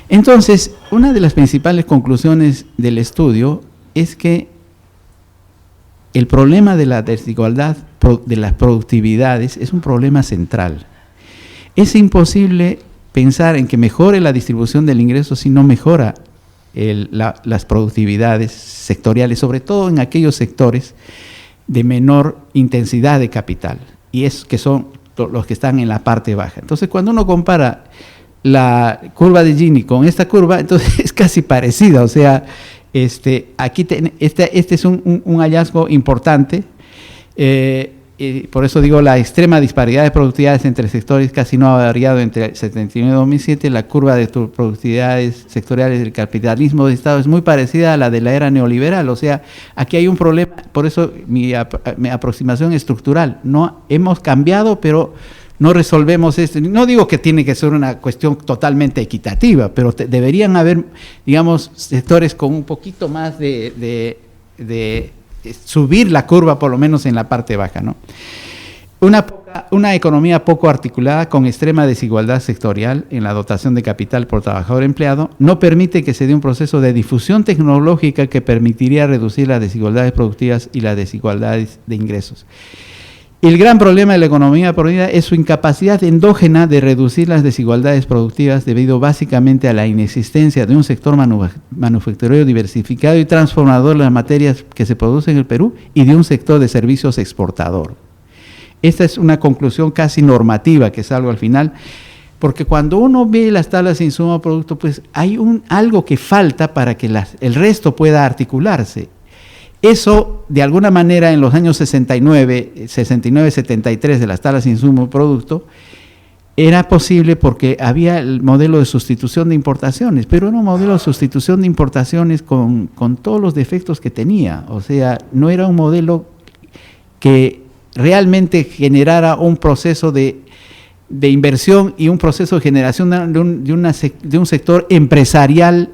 B: entonces, una de las principales conclusiones del estudio es que el problema de la desigualdad de las productividades es un problema central. Es imposible pensar en que mejore la distribución del ingreso si no mejora las productividades sectoriales, sobre todo en aquellos sectores de menor intensidad de capital, y es que son los que están en la parte baja. Entonces, cuando uno compara la curva de Gini con esta curva, entonces es casi parecida. O sea, aquí este es un hallazgo importante. Por eso digo, la extrema disparidad de productividades entre sectores casi no ha variado entre el 79 y 2007. La curva de productividades sectoriales del capitalismo de Estado es muy parecida a la de la era neoliberal. O sea, aquí hay un problema, por eso mi aproximación estructural. No hemos cambiado, pero no resolvemos esto. No digo que tiene que ser una cuestión totalmente equitativa, pero deberían haber, digamos, sectores con un poquito más de subir la curva, por lo menos en la parte baja, ¿no? Una economía poco articulada con extrema desigualdad sectorial en la dotación de capital por trabajador empleado no permite que se dé un proceso de difusión tecnológica que permitiría reducir las desigualdades productivas y las desigualdades de ingresos. El gran problema de la economía productiva es su incapacidad endógena de reducir las desigualdades productivas debido básicamente a la inexistencia de un sector manufacturero diversificado y transformador de las materias que se producen en el Perú y de un sector de servicios exportador. Esta es una conclusión casi normativa que salgo al final, porque cuando uno ve las tablas de insumo-producto, pues hay algo que falta para que el resto pueda articularse. Eso, de alguna manera, en los años 69, 73 de las tablas de insumo-producto, era posible porque había el modelo de sustitución de importaciones, pero era un modelo de sustitución de importaciones con todos los defectos que tenía. O sea, no era un modelo que realmente generara un proceso de inversión y un proceso de generación de un sector empresarial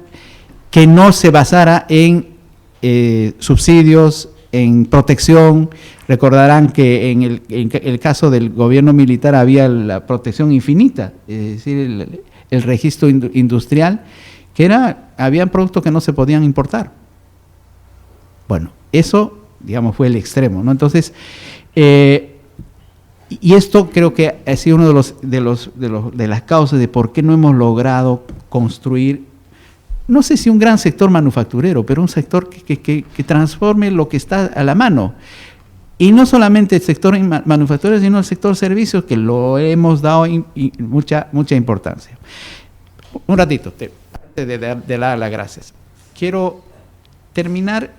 B: que no se basara en subsidios, en protección. Recordarán que en el caso del gobierno militar había la protección infinita, es decir, el registro industrial, que habían productos que no se podían importar. Bueno, eso, digamos, fue el extremo, ¿no? Entonces, y esto creo que ha sido uno de las causas de por qué no hemos logrado construir, no sé si un gran sector manufacturero, pero un sector que transforme lo que está a la mano. Y no solamente el sector manufacturero, sino el sector servicios, que lo hemos dado mucha importancia. Un ratito, antes de dar las gracias. Quiero terminar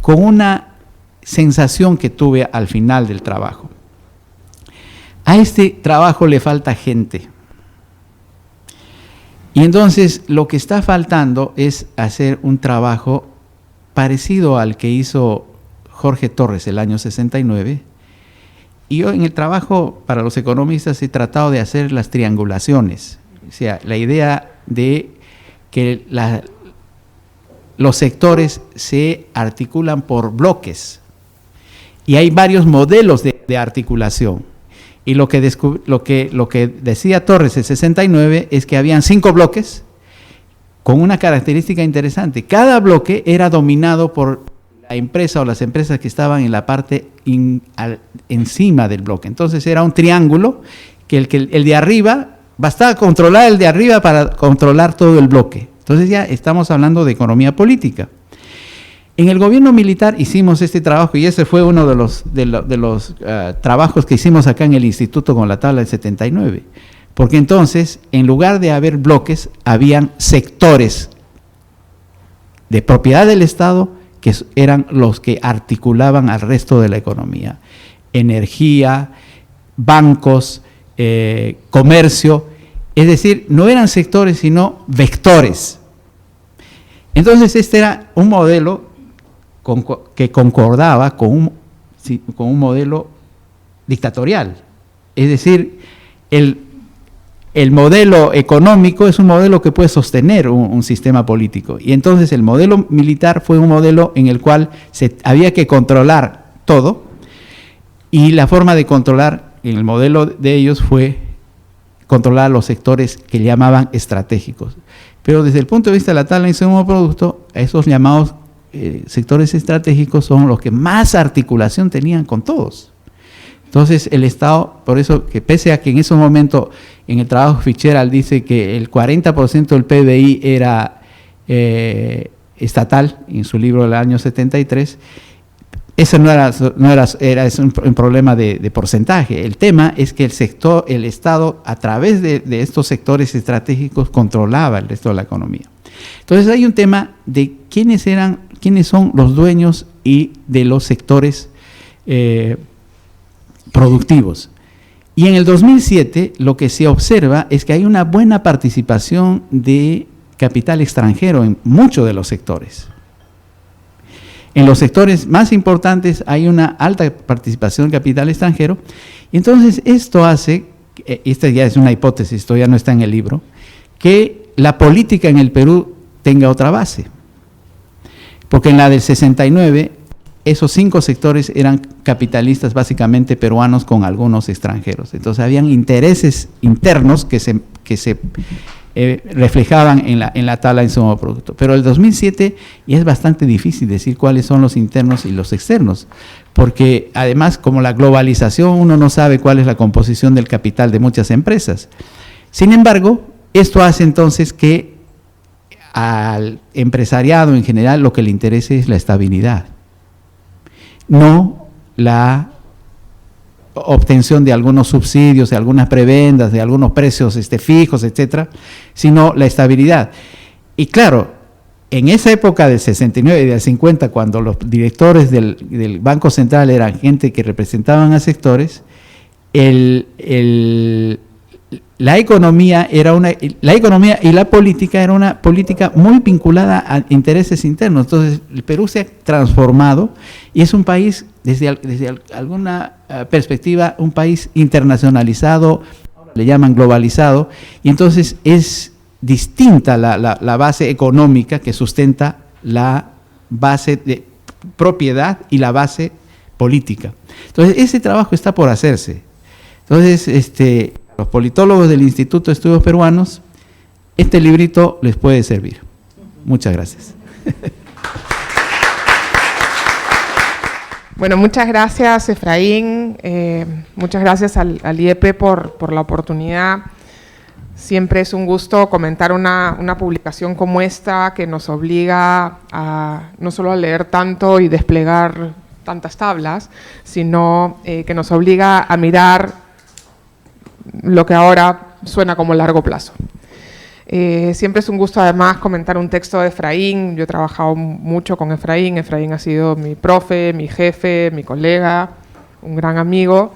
B: con una sensación que tuve al final del trabajo. A este trabajo le falta gente. Y entonces lo que está faltando es hacer un trabajo parecido al que hizo Jorge Torres el año 69, y yo en el trabajo para los economistas he tratado de hacer las triangulaciones, o sea, la idea de que los sectores se articulan por bloques, y hay varios modelos de articulación, y lo que decía Torres el 69 es que habían 5 bloques, con una característica interesante: cada bloque era dominado por la empresa o las empresas que estaban en la parte encima del bloque. Entonces era un triángulo que el de arriba, bastaba controlar el de arriba para controlar todo el bloque. Entonces ya estamos hablando de economía política. En el gobierno militar hicimos este trabajo, y ese fue uno de los trabajos que hicimos acá en el instituto con la tabla del 79. Porque entonces, en lugar de haber bloques, habían sectores de propiedad del Estado que eran los que articulaban al resto de la economía. Energía, bancos, comercio, es decir, no eran sectores sino vectores. Entonces este era un modelo que concordaba con un modelo dictatorial. Es decir, el modelo económico es un modelo que puede sostener un sistema político, y entonces el modelo militar fue un modelo en el cual había que controlar todo, y la forma de controlar en el modelo de ellos fue controlar los sectores que llamaban estratégicos. Pero desde el punto de vista de la tabla de insumo producto, esos llamados sectores estratégicos son los que más articulación tenían con todos. Entonces el Estado, por eso que pese a que en ese momento en el trabajo Fitzgerald dice que el 40% del PBI era estatal, en su libro del año 73, eso no era un problema de porcentaje. El tema es que el Estado, a través de estos sectores estratégicos, controlaba el resto de la economía. Entonces hay un tema de quiénes son los dueños y de los sectores productivos. Y en el 2007 lo que se observa es que hay una buena participación de capital extranjero en muchos de los sectores. En los sectores más importantes hay una alta participación de capital extranjero, y entonces esto hace, esta ya es una hipótesis, esto ya no está en el libro, que la política en el Perú tenga otra base. Porque en la del 69, esos 5 sectores eran capitalistas básicamente peruanos con algunos extranjeros. Entonces habían intereses internos que se reflejaban en la tabla de insumo producto. Pero el 2007 ya es bastante difícil decir cuáles son los internos y los externos, porque además, como la globalización, uno no sabe cuál es la composición del capital de muchas empresas. Sin embargo, esto hace entonces que al empresariado en general lo que le interese es la estabilidad, no la obtención de algunos subsidios, de algunas prebendas, de algunos precios fijos, etcétera, sino la estabilidad. Y claro, en esa época del 69 y del 50, cuando los directores del Banco Central eran gente que representaban a sectores, la economía y la política era una política muy vinculada a intereses internos. Entonces el Perú se ha transformado y es un país, desde alguna perspectiva, un país internacionalizado, le llaman globalizado, y entonces es distinta la base económica que sustenta la base de propiedad y la base política. Entonces ese trabajo está por hacerse. Entonces los politólogos del Instituto de Estudios Peruanos, este librito les puede servir. Muchas gracias.
C: Bueno, muchas gracias, Efraín. Muchas gracias al IEP por la oportunidad. Siempre es un gusto comentar una publicación como esta, que nos obliga a no solo a leer tanto y desplegar tantas tablas, sino que nos obliga a mirar lo que ahora suena como largo plazo. Siempre es un gusto además comentar un texto de Efraín. Yo he trabajado mucho con Efraín. Efraín ha sido mi profe, mi jefe, mi colega, un gran amigo,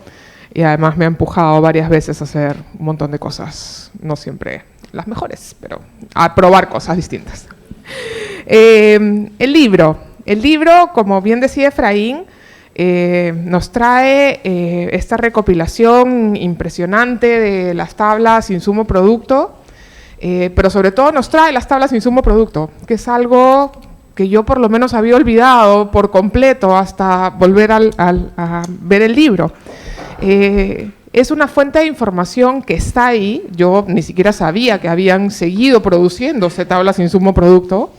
C: y además me ha empujado varias veces a hacer un montón de cosas, no siempre las mejores, pero a probar cosas distintas. El libro, como bien decía Efraín, nos trae esta recopilación impresionante de las tablas insumo-producto, pero sobre todo nos trae las tablas insumo-producto, que es algo que yo por lo menos había olvidado por completo hasta volver a ver el libro. Es una fuente de información que está ahí. Yo ni siquiera sabía que habían seguido produciéndose tablas insumo-producto,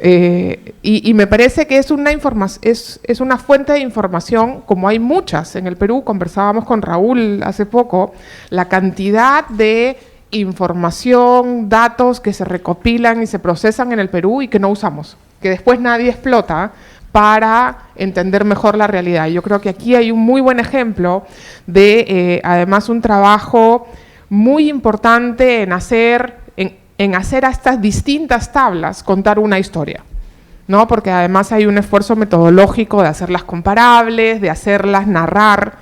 C: y me parece que es una fuente de información, como hay muchas en el Perú. Conversábamos con Raúl hace poco, la cantidad de información, datos que se recopilan y se procesan en el Perú y que no usamos, que después nadie explota para entender mejor la realidad. Yo creo que aquí hay un muy buen ejemplo de, además, un trabajo muy importante en hacer a estas distintas tablas contar una historia, ¿no? Porque además hay un esfuerzo metodológico de hacerlas comparables, de hacerlas narrar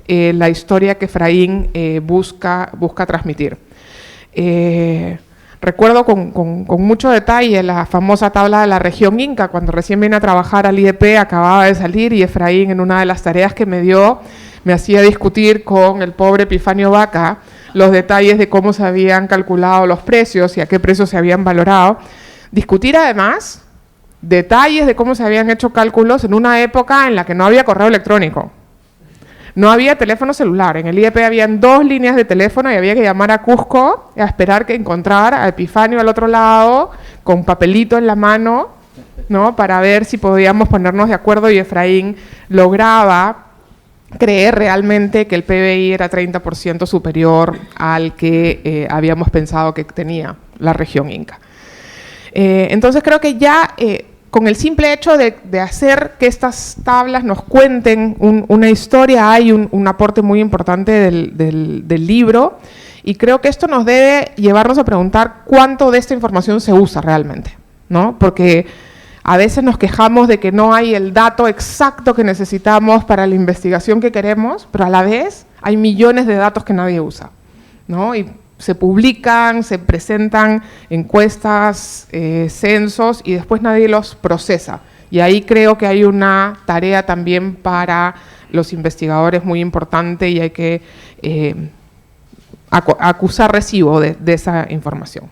C: la historia que Efraín busca transmitir. Recuerdo con mucho detalle la famosa tabla de la región Inca. Cuando recién vine a trabajar al IEP, acababa de salir, y Efraín, en una de las tareas que me dio, me hacía discutir con el pobre Epifanio Vaca los detalles de cómo se habían calculado los precios y a qué precios se habían valorado. Discutir además detalles de cómo se habían hecho cálculos en una época en la que no había correo electrónico. No había teléfono celular. En el IEP habían 2 líneas de teléfono y había que llamar a Cusco a esperar que encontrara a Epifanio al otro lado con papelito en la mano, ¿no? Para ver si podíamos ponernos de acuerdo, y Efraín lograba creer realmente que el PBI era 30% superior al que habíamos pensado que tenía la región Inca. Entonces creo que ya con el simple hecho de hacer que estas tablas nos cuenten una historia, hay un aporte muy importante del libro, y creo que esto nos debe llevarnos a preguntar cuánto de esta información se usa realmente, ¿no? Porque a veces nos quejamos de que no hay el dato exacto que necesitamos para la investigación que queremos, pero a la vez hay millones de datos que nadie usa, ¿no? Y se publican, se presentan encuestas, censos, y después nadie los procesa. Y ahí creo que hay una tarea también para los investigadores muy importante, y hay que acusar recibo de esa información.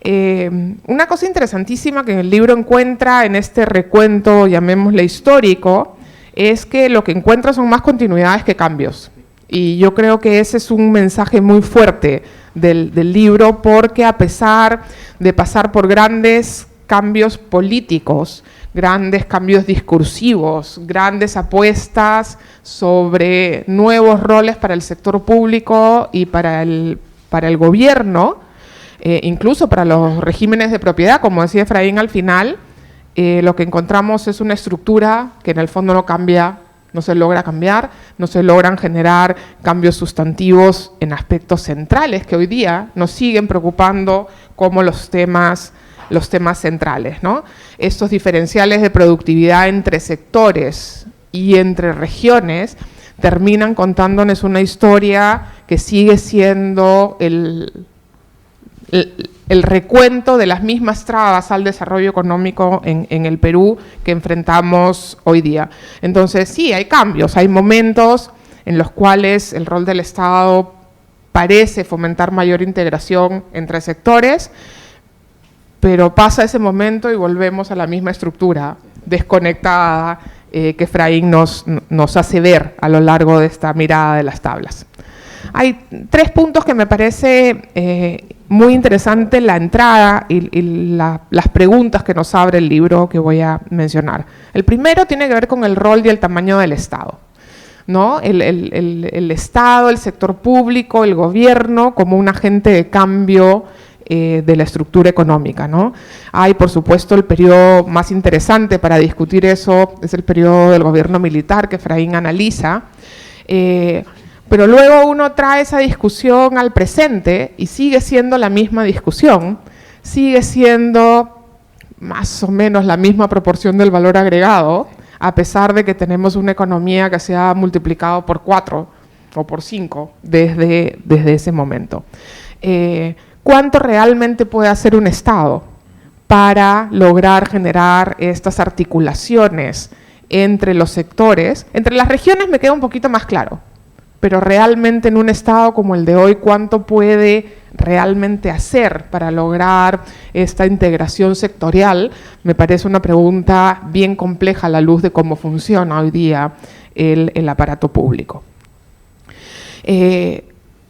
C: Una cosa interesantísima que el libro encuentra en este recuento, llamémosle histórico, es que lo que encuentra son más continuidades que cambios. Y yo creo que ese es un mensaje muy fuerte del libro, porque a pesar de pasar por grandes cambios políticos, grandes cambios discursivos, grandes apuestas sobre nuevos roles para el sector público y para el gobierno, incluso para los regímenes de propiedad, como decía Efraín al final, lo que encontramos es una estructura que en el fondo no cambia. No se logra cambiar, no se logran generar cambios sustantivos en aspectos centrales que hoy día nos siguen preocupando como los temas centrales, ¿no? Estos diferenciales de productividad entre sectores y entre regiones terminan contándonos una historia que sigue siendo el recuento de las mismas trabas al desarrollo económico en el Perú que enfrentamos hoy día. Entonces, sí, hay cambios, hay momentos en los cuales el rol del Estado parece fomentar mayor integración entre sectores, pero pasa ese momento y volvemos a la misma estructura desconectada que Efraín nos hace ver a lo largo de esta mirada de las tablas. Hay 3 puntos que me parece muy interesante la entrada y las preguntas que nos abre el libro que voy a mencionar. El primero tiene que ver con el rol y el tamaño del Estado, ¿no? El Estado, el sector público, el gobierno como un agente de cambio de la estructura económica, ¿no? Hay, por supuesto, el periodo más interesante para discutir eso, es el periodo del gobierno militar que Efraín analiza, pero luego uno trae esa discusión al presente y sigue siendo la misma discusión, sigue siendo más o menos la misma proporción del valor agregado, a pesar de que tenemos una economía que se ha multiplicado por 4 o por 5 desde ese momento. ¿Cuánto realmente puede hacer un Estado para lograr generar estas articulaciones entre los sectores? Entre las regiones me queda un poquito más claro, pero realmente en un Estado como el de hoy, ¿cuánto puede realmente hacer para lograr esta integración sectorial? Me parece una pregunta bien compleja a la luz de cómo funciona hoy día el aparato público.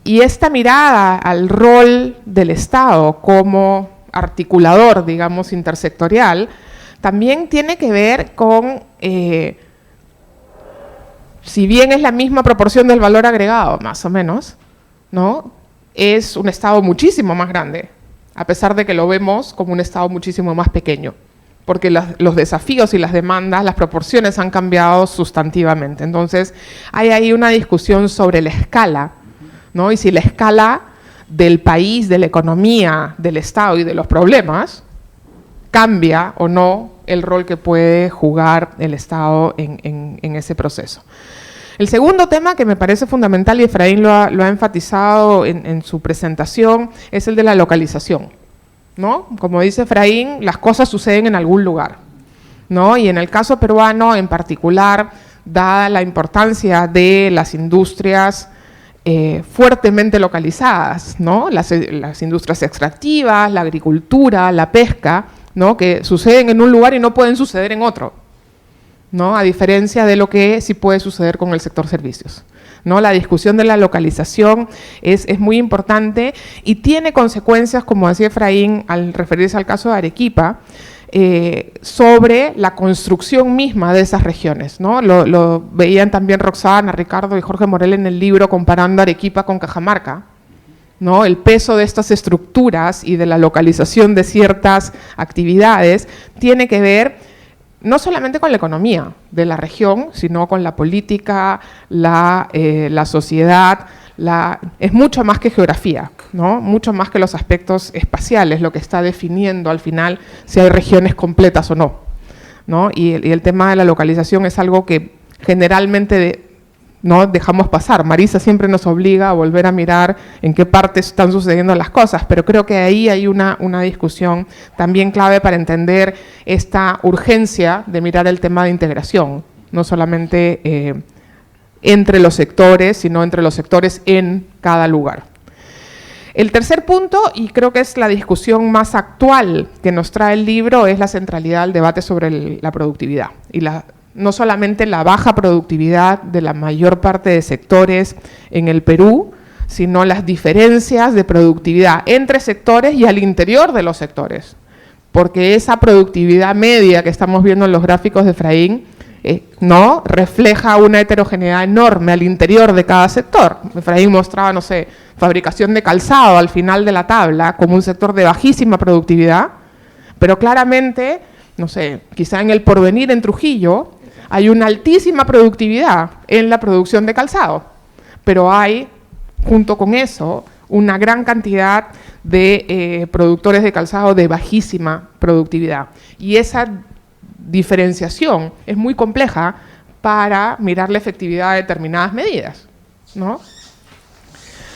C: Y esta mirada al rol del Estado como articulador, digamos, intersectorial, también tiene que ver con, si bien es la misma proporción del valor agregado, más o menos, ¿no?, es un Estado muchísimo más grande, a pesar de que lo vemos como un Estado muchísimo más pequeño, porque los desafíos y las demandas, las proporciones han cambiado sustantivamente. Entonces, hay ahí una discusión sobre la escala, ¿no? Y si la escala del país, de la economía, del Estado y de los problemas, cambia o no el rol que puede jugar el Estado en ese proceso. El segundo tema que me parece fundamental, y Efraín lo ha enfatizado en su presentación, es el de la localización, ¿no? Como dice Efraín, las cosas suceden en algún lugar, ¿no? Y en el caso peruano en particular, dada la importancia de las industrias fuertemente localizadas, ¿no? Las industrias extractivas, la agricultura, la pesca, ¿no?, que suceden en un lugar y no pueden suceder en otro, ¿no?, a diferencia de lo que sí puede suceder con el sector servicios, ¿no? La discusión de la localización es muy importante y tiene consecuencias, como decía Efraín al referirse al caso de Arequipa, sobre la construcción misma de esas regiones, ¿no? Lo veían también Roxana, Ricardo y Jorge Morel en el libro comparando Arequipa con Cajamarca, ¿no? El peso de estas estructuras y de la localización de ciertas actividades tiene que ver no solamente con la economía de la región, sino con la política, la sociedad, es mucho más que geografía, ¿no? Mucho más que los aspectos espaciales, lo que está definiendo al final si hay regiones completas o no, ¿no? Y el tema de la localización es algo que generalmente no dejamos pasar. Marisa siempre nos obliga a volver a mirar en qué parte están sucediendo las cosas, pero creo que ahí hay una discusión también clave para entender esta urgencia de mirar el tema de integración, no solamente entre los sectores, sino entre los sectores en cada lugar. El tercer punto, y creo que es la discusión más actual que nos trae el libro, es la centralidad del debate sobre la productividad y no solamente la baja productividad de la mayor parte de sectores en el Perú, sino las diferencias de productividad entre sectores y al interior de los sectores. Porque esa productividad media que estamos viendo en los gráficos de Efraín, ¿no?, refleja una heterogeneidad enorme al interior de cada sector. Efraín mostraba, no sé, fabricación de calzado al final de la tabla como un sector de bajísima productividad, pero claramente, no sé, quizá en El Porvenir, en Trujillo, hay una altísima productividad en la producción de calzado, pero hay, junto con eso, una gran cantidad de productores de calzado de bajísima productividad. Y esa diferenciación es muy compleja para mirar la efectividad de determinadas medidas, ¿no?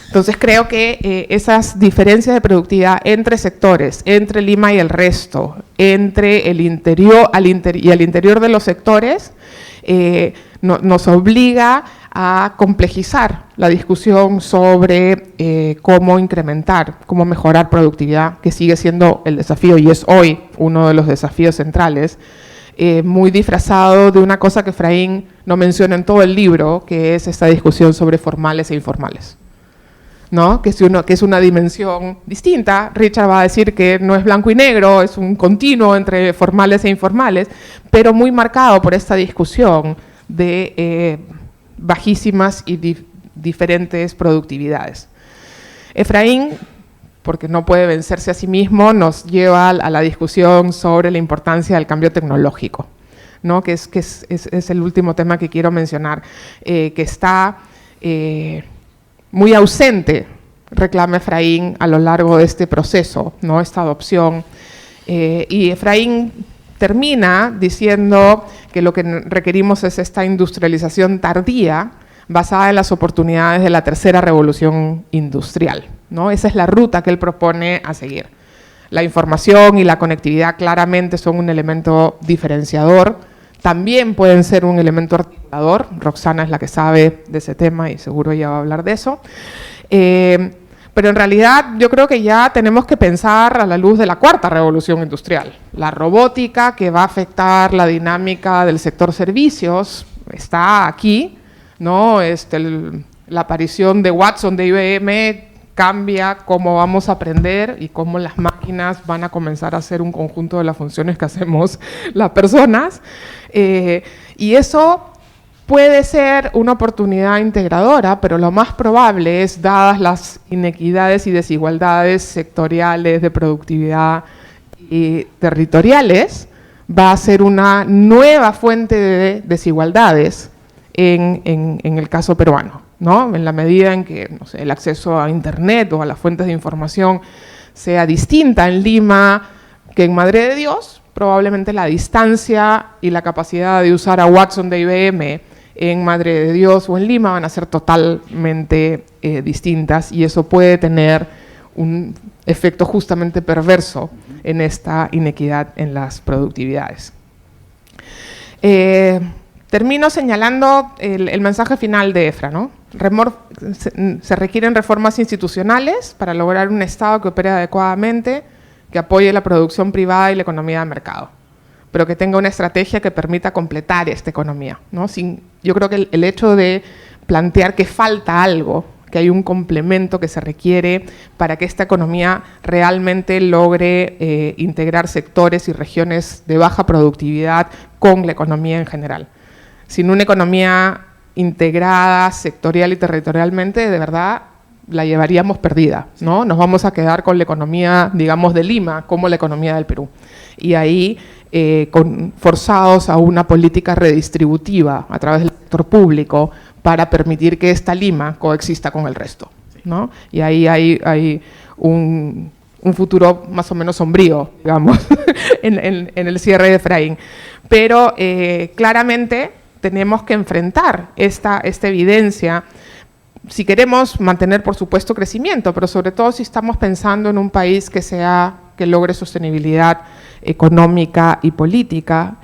C: Entonces creo que esas diferencias de productividad entre sectores, entre Lima y el resto, entre el interior y al interior de los sectores, nos obliga a complejizar la discusión sobre cómo incrementar, cómo mejorar productividad, que sigue siendo el desafío y es hoy uno de los desafíos centrales, muy disfrazado de una cosa que Efraín no menciona en todo el libro, que es esta discusión sobre formales e informales, ¿no? Que es una dimensión distinta. Richard va a decir que no es blanco y negro, es un continuo entre formales e informales, pero muy marcado por esta discusión de bajísimas y diferentes productividades. Efraín porque no puede vencerse a sí mismo, nos lleva a la discusión sobre la importancia del cambio tecnológico, ¿no? que es el último tema que quiero mencionar, que está muy ausente, reclama Efraín, a lo largo de este proceso, ¿no? Esta adopción. Y Efraín termina diciendo que lo que requerimos es esta industrialización tardía, basada en las oportunidades de la tercera revolución industrial, ¿no? Esa es la ruta que él propone a seguir. La información y la conectividad claramente son un elemento diferenciador, también pueden ser un elemento articulador. Roxana es la que sabe de ese tema y seguro ella va a hablar de eso. Pero en realidad yo creo que ya tenemos que pensar a la luz de la cuarta revolución industrial. La robótica, que va a afectar la dinámica del sector servicios, está aquí, ¿no? La aparición de Watson de IBM cambia cómo vamos a aprender y cómo las máquinas van a comenzar a hacer un conjunto de las funciones que hacemos las personas. Y eso puede ser una oportunidad integradora, pero lo más probable es, dadas las inequidades y desigualdades sectoriales, de productividad y territoriales, va a ser una nueva fuente de desigualdades en el caso peruano, ¿no? En la medida en que, no sé, el acceso a Internet o a las fuentes de información sea distinta en Lima que en Madre de Dios, probablemente la distancia y la capacidad de usar a Watson de IBM en Madre de Dios o en Lima van a ser totalmente distintas, y eso puede tener un efecto justamente perverso en esta inequidad en las productividades. Termino señalando el mensaje final de Efra, ¿no? Se requieren reformas institucionales para lograr un Estado que opere adecuadamente, que apoye la producción privada y la economía de mercado, pero que tenga una estrategia que permita completar esta economía, ¿no? Yo creo que el hecho de plantear que falta algo, que hay un complemento que se requiere para que esta economía realmente logre integrar sectores y regiones de baja productividad con la economía en general. Sin una economía integrada sectorial y territorialmente, de verdad, la llevaríamos perdida, ¿no? Nos vamos a quedar con la economía, digamos, de Lima, como la economía del Perú. Y ahí, forzados a una política redistributiva a través del sector público para permitir que esta Lima coexista con el resto, ¿no? Y ahí hay un futuro más o menos sombrío, digamos, en el cierre de Efraín. Pero claramente tenemos que enfrentar esta evidencia si queremos mantener, por supuesto, crecimiento, pero sobre todo si estamos pensando en un país que logre sostenibilidad económica y política,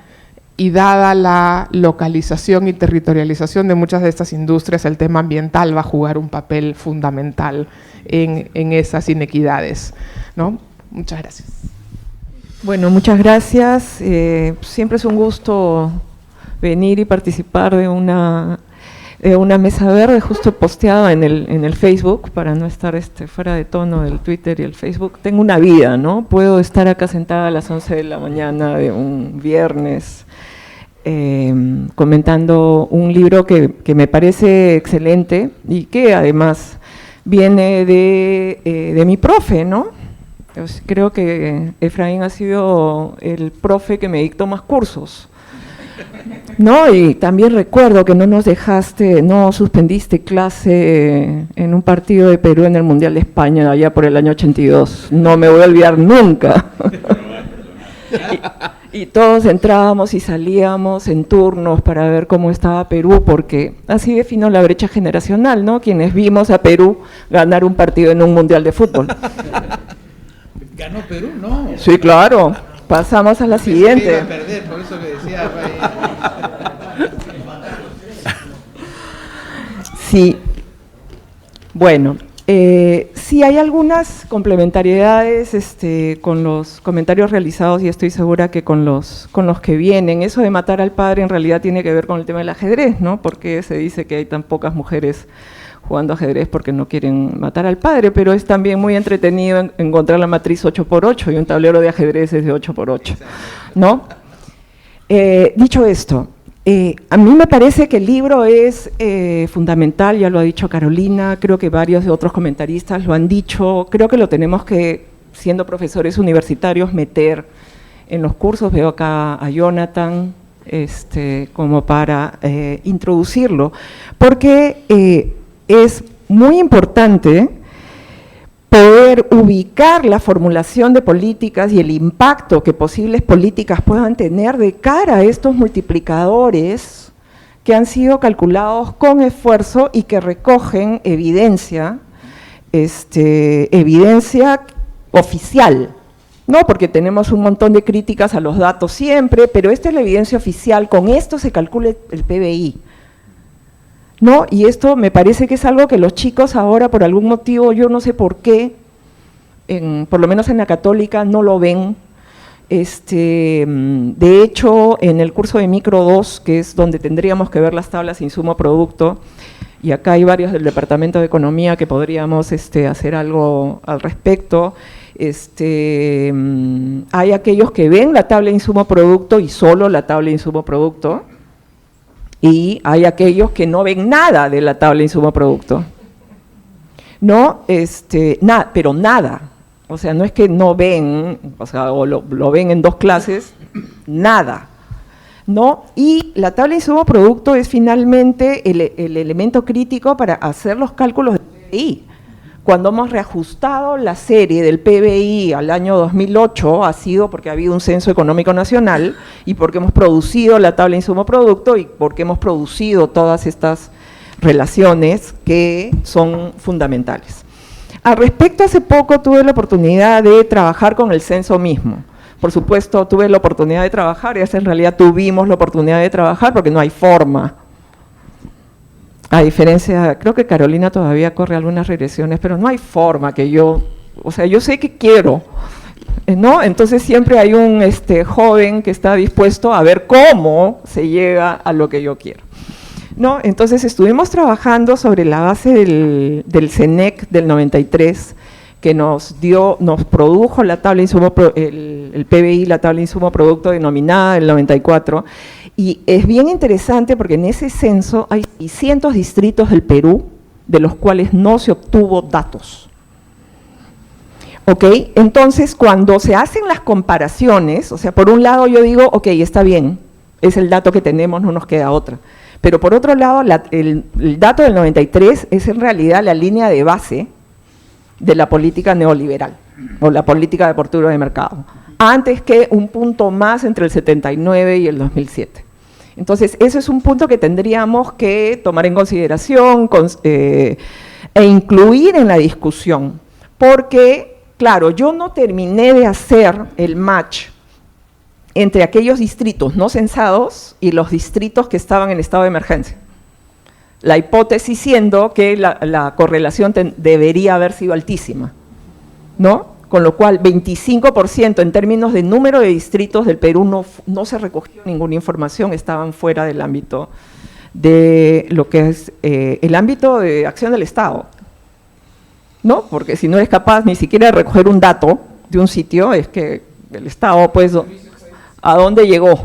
C: y dada la localización y territorialización de muchas de estas industrias, el tema ambiental va a jugar un papel fundamental en esas inequidades, ¿no? Muchas gracias.
D: Bueno, muchas gracias. Siempre es un gusto venir y participar de una mesa verde. Justo he posteado en el Facebook, para no estar fuera de tono del Twitter y el Facebook. Tengo una vida, ¿no? Puedo estar acá sentada a las 11 de la mañana de un viernes comentando un libro que me parece excelente y que además viene de mi profe, ¿no? Creo que Efraín ha sido el profe que me dictó más cursos, ¿no? Y también recuerdo que no suspendiste clase en un partido de Perú en el Mundial de España allá por el año 82. No me voy a olvidar nunca. Y todos entrábamos y salíamos en turnos para ver cómo estaba Perú, porque así defino la brecha generacional, ¿no? Quienes vimos a Perú ganar un partido en un Mundial de fútbol.
B: ¿Ganó Perú? No.
D: Sí, claro. Pasamos a la siguiente.
B: Iba a perder, por eso que decía.
D: Sí. Bueno, sí hay algunas complementariedades con los comentarios realizados, y estoy segura que con los que vienen. Eso de matar al padre en realidad tiene que ver con el tema del ajedrez, ¿no? Porque se dice que hay tan pocas mujeres jugando ajedrez porque no quieren matar al padre, pero es también muy entretenido encontrar la matriz 8×8 y un tablero de ajedrez es de 8×8, ¿no? Dicho esto, A mí me parece que el libro es fundamental, ya lo ha dicho Carolina, creo que varios de otros comentaristas lo han dicho, creo que lo tenemos que, siendo profesores universitarios, meter en los cursos. Veo acá a Jonathan como para introducirlo, porque es muy importante poder ubicar la formulación de políticas y el impacto que posibles políticas puedan tener de cara a estos multiplicadores que han sido calculados con esfuerzo y que recogen evidencia, evidencia oficial, ¿no? Porque tenemos un montón de críticas a los datos siempre, pero esta es la evidencia oficial, con esto se calcula el PBI, ¿no? Y esto me parece que es algo que los chicos ahora, por algún motivo, yo no sé por qué, por lo menos en la Católica, no lo ven. De hecho, en el curso de Micro 2, que es donde tendríamos que ver las tablas insumo-producto, y acá hay varios del Departamento de Economía que podríamos hacer algo al respecto, hay aquellos que ven la tabla insumo-producto y solo la tabla insumo-producto, y hay aquellos que no ven nada de la tabla insumo-producto, ¿no? Pero nada, o sea, no es que no ven, o sea, o lo ven en dos clases, nada, ¿no? Y la tabla insumo-producto es finalmente el elemento crítico para hacer los cálculos del PBI. Cuando hemos reajustado la serie del PBI al año 2008, ha sido porque ha habido un censo económico nacional y porque hemos producido la tabla insumo-producto y porque hemos producido todas estas relaciones que son fundamentales. Al respecto, hace poco tuve la oportunidad de trabajar con el censo mismo. Por supuesto, tuve la oportunidad de trabajar, y en realidad tuvimos la oportunidad de trabajar porque no hay forma. A diferencia, creo que Carolina todavía corre algunas regresiones, pero no hay forma que yo sé que quiero, ¿no? Entonces siempre hay un joven que está dispuesto a ver cómo se llega a lo que yo quiero, ¿no? Entonces estuvimos trabajando sobre la base del CENEC del 93, que nos produjo la tabla el PBI, la tabla insumo-producto denominada del 94, y es bien interesante porque en ese censo hay 600 distritos del Perú, de los cuales no se obtuvo datos. ¿Ok? Entonces, cuando se hacen las comparaciones, o sea, por un lado yo digo, ok, está bien, es el dato que tenemos, no nos queda otra. Pero por otro lado, el dato del 93 es en realidad la línea de base de la política neoliberal, o la política de apertura de mercado, antes que un punto más entre el 79 y el 2007. Entonces, eso es un punto que tendríamos que tomar en consideración e incluir en la discusión, porque, claro, yo no terminé de hacer el match entre aquellos distritos no censados y los distritos que estaban en estado de emergencia. La hipótesis siendo que la correlación debería haber sido altísima, ¿no? Con lo cual 25% en términos de número de distritos del Perú no se recogió ninguna información, estaban fuera del ámbito de lo que es el ámbito de acción del Estado, ¿no? Porque si no eres capaz ni siquiera de recoger un dato de un sitio, es que el Estado, pues, ¿a dónde llegó?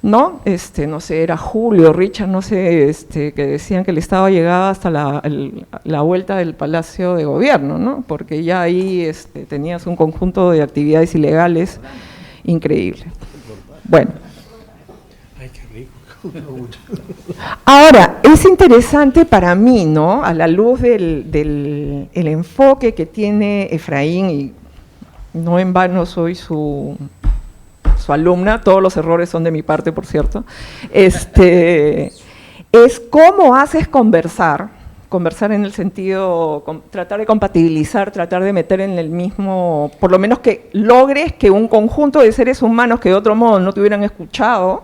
D: ¿No? No sé, era Julio, Richard, no sé, que decían que el Estado llegaba hasta la vuelta del Palacio de Gobierno, ¿no? Porque ya ahí tenías un conjunto de actividades ilegales increíble. Bueno.
A: Ay, qué rico.
D: Ahora, es interesante para mí, ¿no? A la luz del enfoque que tiene Efraín, y no en vano soy su alumna, todos los errores son de mi parte, por cierto, es cómo haces conversar en el sentido, tratar de compatibilizar, tratar de meter en el mismo, por lo menos que logres que un conjunto de seres humanos que de otro modo no te hubieran escuchado,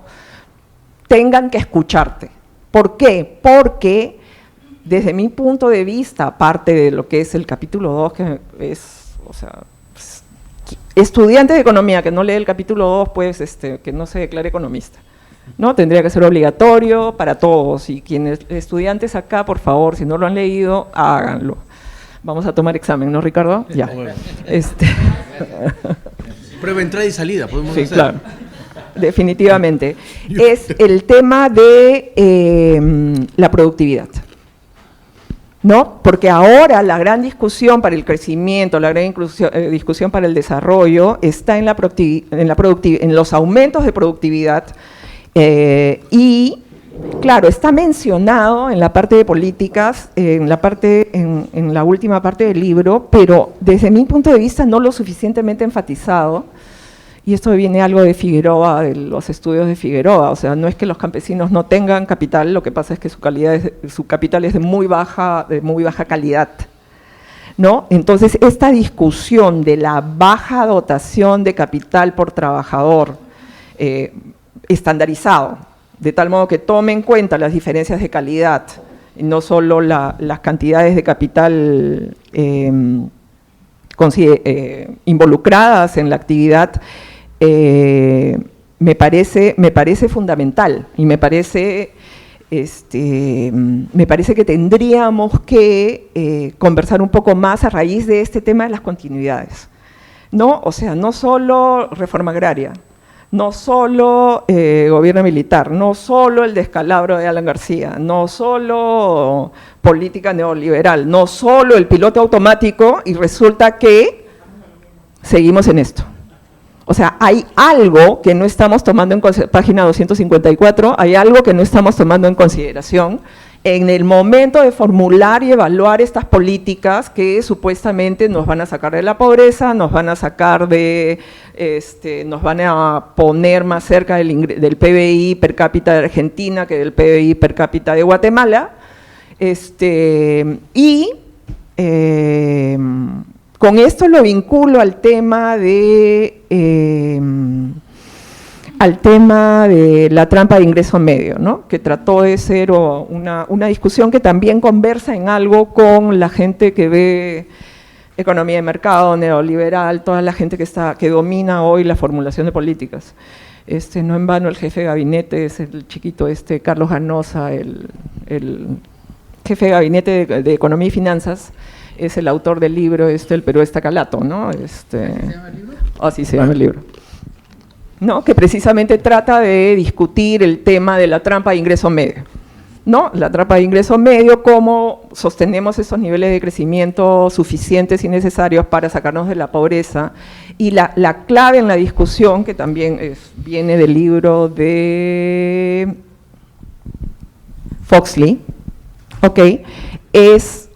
D: tengan que escucharte. ¿Por qué? Porque desde mi punto de vista, aparte de lo que es el capítulo 2, que es, o sea, estudiante de economía que no lee el capítulo 2, pues que no se declare economista, ¿no? Tendría que ser obligatorio para todos, y quienes estudiantes acá, por favor, si no lo han leído, háganlo. Vamos a tomar examen, ¿no, Ricardo? Ya.
A: Prueba entrada y salida, podemos
D: sí,
A: hacer.
D: Claro. definitivamente, es el tema de la productividad. ¿No? Porque ahora la gran discusión para el crecimiento, la gran discusión para el desarrollo está en en los aumentos de productividad y, claro, está mencionado en la parte de políticas, en la última parte del libro, pero desde mi punto de vista no lo suficientemente enfatizado. Y esto viene algo de Figueroa, de los estudios de Figueroa, o sea, no es que los campesinos no tengan capital, lo que pasa es que su capital es de muy baja calidad, ¿no? Entonces, esta discusión de la baja dotación de capital por trabajador estandarizado, de tal modo que tome en cuenta las diferencias de calidad, y no solo las cantidades de capital involucradas en la actividad, me parece fundamental y me parece que tendríamos que conversar un poco más a raíz de este tema de las continuidades, ¿no? O sea, no solo reforma agraria, no solo gobierno militar, no solo el descalabro de Alan García, no solo política neoliberal, no solo el piloto automático, y resulta que seguimos en esto. O sea, hay algo que no estamos tomando en consideración, página 254, hay algo que no estamos tomando en consideración en el momento de formular y evaluar estas políticas que supuestamente nos van a sacar de la pobreza, nos van a sacar de, nos van a poner más cerca del PBI per cápita de Argentina que del PBI per cápita de Guatemala, con esto lo vinculo al tema de la trampa de ingreso medio, ¿no? Que trató de ser una discusión que también conversa en algo con la gente que ve economía de mercado, neoliberal, toda la gente que domina hoy la formulación de políticas. No en vano el jefe de gabinete es el chiquito Carlos Ganosa, el jefe de gabinete de Economía y Finanzas, es el autor del libro El Perú está calato, ¿no? ¿Se llama el libro? Así se llama el libro. ¿No? Que precisamente trata de discutir el tema de la trampa de ingreso medio, ¿no? La trampa de ingreso medio, cómo sostenemos esos niveles de crecimiento suficientes y necesarios para sacarnos de la pobreza, y la clave en la discusión, que también viene del libro de Foxley, es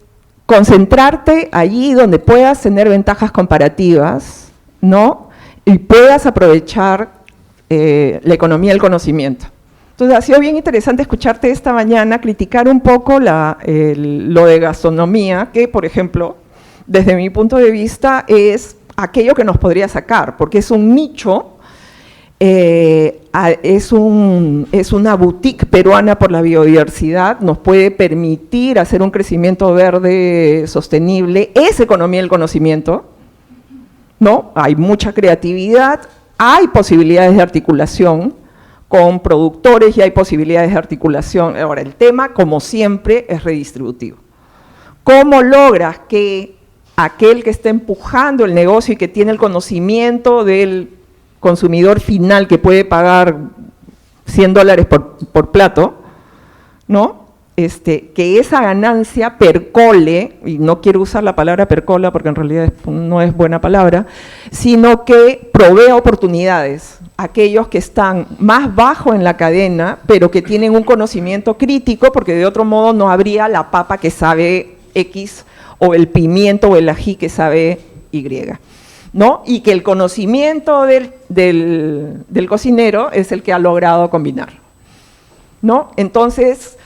D: concentrarte allí donde puedas tener ventajas comparativas, ¿no? Y puedas aprovechar la economía del conocimiento. Entonces, ha sido bien interesante escucharte esta mañana criticar un poco lo de gastronomía, que, por ejemplo, desde mi punto de vista, es aquello que nos podría sacar, porque es un nicho, es una boutique peruana por la biodiversidad, nos puede permitir hacer un crecimiento verde sostenible, es economía del conocimiento, ¿no? Hay mucha creatividad, hay posibilidades de articulación con productores y hay posibilidades de articulación. Ahora, el tema, como siempre, es redistributivo. ¿Cómo logras que aquel que está empujando el negocio y que tiene el conocimiento del consumidor final que puede pagar $100 por plato, ¿no? Que esa ganancia percole, y no quiero usar la palabra percola porque en realidad no es buena palabra, sino que provee oportunidades a aquellos que están más bajo en la cadena, pero que tienen un conocimiento crítico, porque de otro modo no habría la papa que sabe X o el pimiento o el ají que sabe Y, ¿no? Y que el conocimiento del cocinero es el que ha logrado combinarlo, ¿no? Entonces,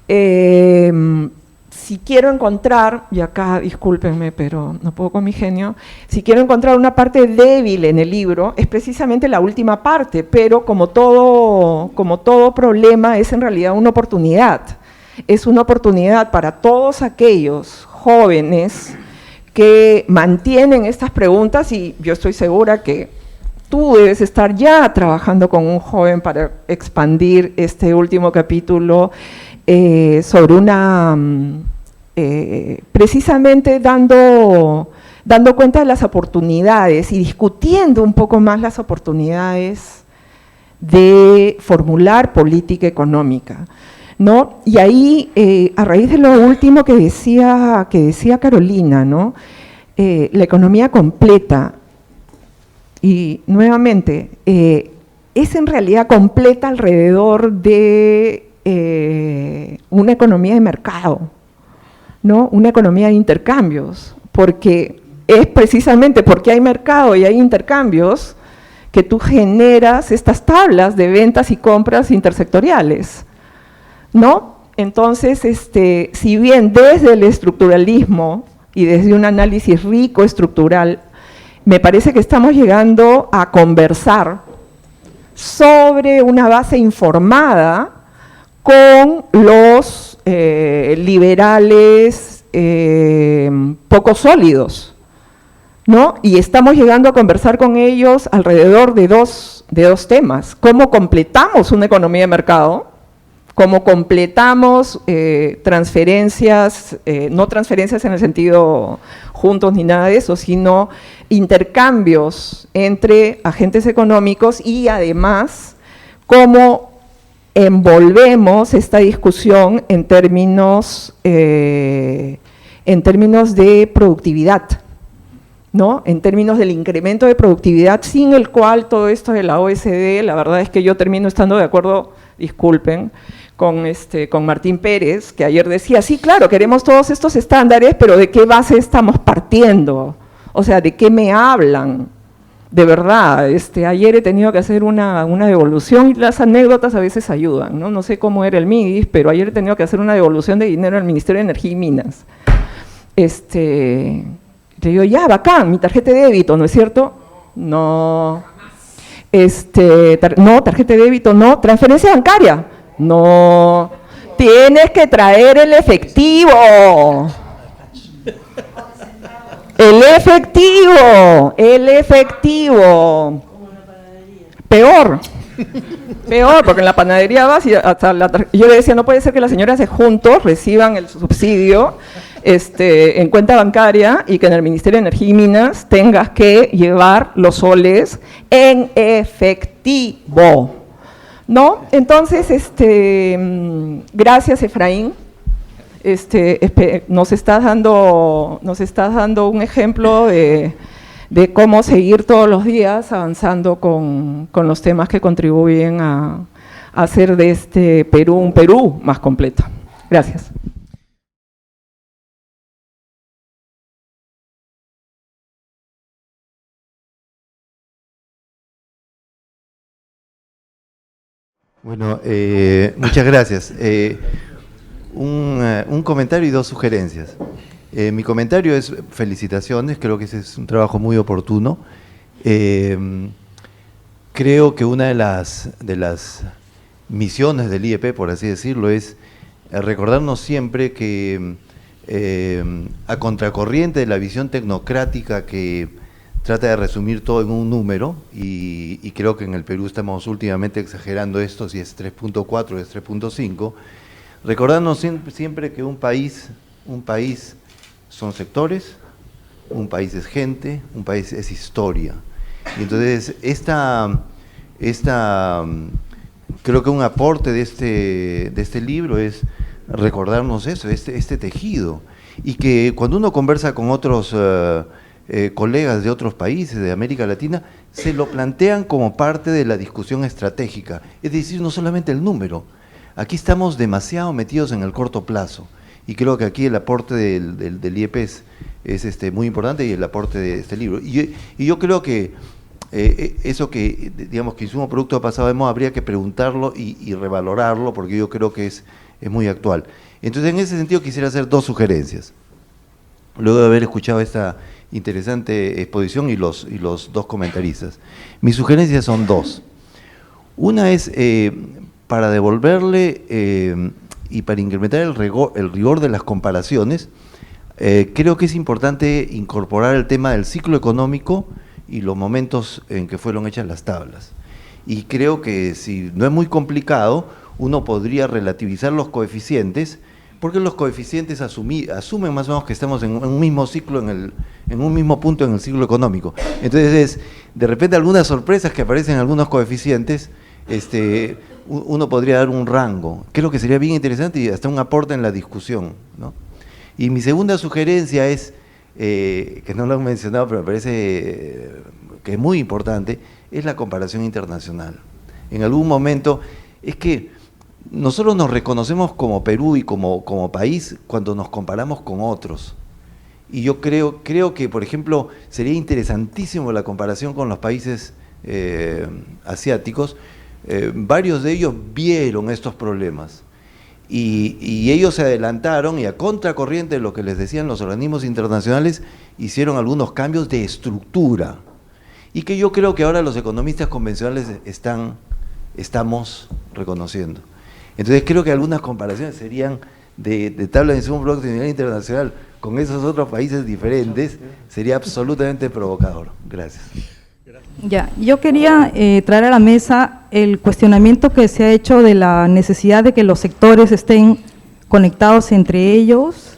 D: si quiero encontrar, y acá discúlpenme, pero no puedo con mi genio, si quiero encontrar una parte débil en el libro, es precisamente la última parte, pero como todo problema es en realidad una oportunidad. Es una oportunidad para todos aquellos jóvenes que mantienen estas preguntas, y yo estoy segura que tú debes estar ya trabajando con un joven para expandir este último capítulo sobre precisamente dando cuenta de las oportunidades y discutiendo un poco más las oportunidades de formular política económica, ¿no? Y ahí, a raíz de lo último que decía Carolina, ¿no? La economía completa, y nuevamente, es en realidad completa alrededor de una economía de mercado, ¿no? Una economía de intercambios, porque es precisamente porque hay mercado y hay intercambios que tú generas estas tablas de ventas y compras intersectoriales, ¿no? Entonces, si bien desde el estructuralismo y desde un análisis rico estructural, me parece que estamos llegando a conversar sobre una base informada con los liberales poco sólidos, ¿no? Y estamos llegando a conversar con ellos alrededor de dos temas: cómo completamos una economía de mercado, cómo completamos transferencias, no transferencias en el sentido juntos ni nada de eso, sino intercambios entre agentes económicos, y además cómo envolvemos esta discusión en términos de productividad, ¿no? En términos del incremento de productividad, sin el cual todo esto de la OECD, la verdad es que yo termino estando de acuerdo, disculpen, con Martín Pérez, que ayer decía, sí, claro, queremos todos estos estándares, pero ¿de qué base estamos partiendo? O sea, ¿de qué me hablan? De verdad, ayer he tenido que hacer una devolución, y las anécdotas a veces ayudan, ¿no? No sé cómo era el MIDIS, pero ayer he tenido que hacer una devolución de dinero al Ministerio de Energía y Minas. Le digo, ya, bacán, mi tarjeta de débito, ¿no es cierto? No. No, tarjeta de débito, no. Transferencia bancaria, no. Tienes que traer el efectivo. El efectivo. Peor, porque en la panadería vas y hasta yo le decía, no puede ser que las señoras de juntos reciban el subsidio en cuenta bancaria y que en el Ministerio de Energía y Minas tengas que llevar los soles en efectivo, ¿no? Entonces, gracias, Efraín. Nos estás dando un ejemplo de cómo seguir todos los días avanzando con los temas que contribuyen a hacer de este Perú un Perú más completo. Gracias.
E: Bueno, muchas gracias. Un comentario y dos sugerencias. Mi comentario es felicitaciones, creo que ese es un trabajo muy oportuno. Creo que una de las misiones del IEP, por así decirlo, es recordarnos siempre que a contracorriente de la visión tecnocrática que trata de resumir todo en un número, y creo que en el Perú estamos últimamente exagerando esto, si es 3.4 o es 3.5, recordarnos siempre que un país son sectores, un país es gente, un país es historia. Y entonces, creo que un aporte de este libro es recordarnos eso, este tejido, y que cuando uno conversa con otros colegas de otros países de América Latina, se lo plantean como parte de la discusión estratégica, es decir, no solamente el número. Aquí estamos demasiado metidos en el corto plazo, y creo que aquí el aporte del IEP es muy importante, y el aporte de este libro. Y yo creo que eso que, digamos, que Insumo Producto ha pasado de moda, habría que preguntarlo y revalorarlo, porque yo creo que es muy actual. Entonces, en ese sentido, quisiera hacer dos sugerencias. Luego de haber escuchado esta interesante exposición y los dos comentaristas. Mis sugerencias son dos. Una es, para devolverle y para incrementar el rigor de las comparaciones, creo que es importante incorporar el tema del ciclo económico y los momentos en que fueron hechas las tablas. Y creo que si no es muy complicado, uno podría relativizar los coeficientes, porque los coeficientes asumen más o menos que estamos en un mismo ciclo, en un mismo punto en el ciclo económico. Entonces, de repente algunas sorpresas que aparecen en algunos coeficientes uno podría dar un rango. Creo que sería bien interesante y hasta un aporte en la discusión, ¿no? Y mi segunda sugerencia es, que no lo han mencionado, pero me parece que es muy importante, es la comparación internacional. En algún momento, es que nosotros nos reconocemos como Perú y como país cuando nos comparamos con otros. Y yo creo que, por ejemplo, sería interesantísimo la comparación con los países asiáticos. Varios de ellos vieron estos problemas y ellos se adelantaron y a contracorriente de lo que les decían los organismos internacionales hicieron algunos cambios de estructura y que yo creo que ahora los economistas convencionales estamos reconociendo. Entonces creo que algunas comparaciones serían de tabla de insumos productos a nivel internacional con esos otros países diferentes, sería absolutamente provocador. Gracias.
F: Ya, yo quería traer a la mesa el cuestionamiento que se ha hecho de la necesidad de que los sectores estén conectados entre ellos,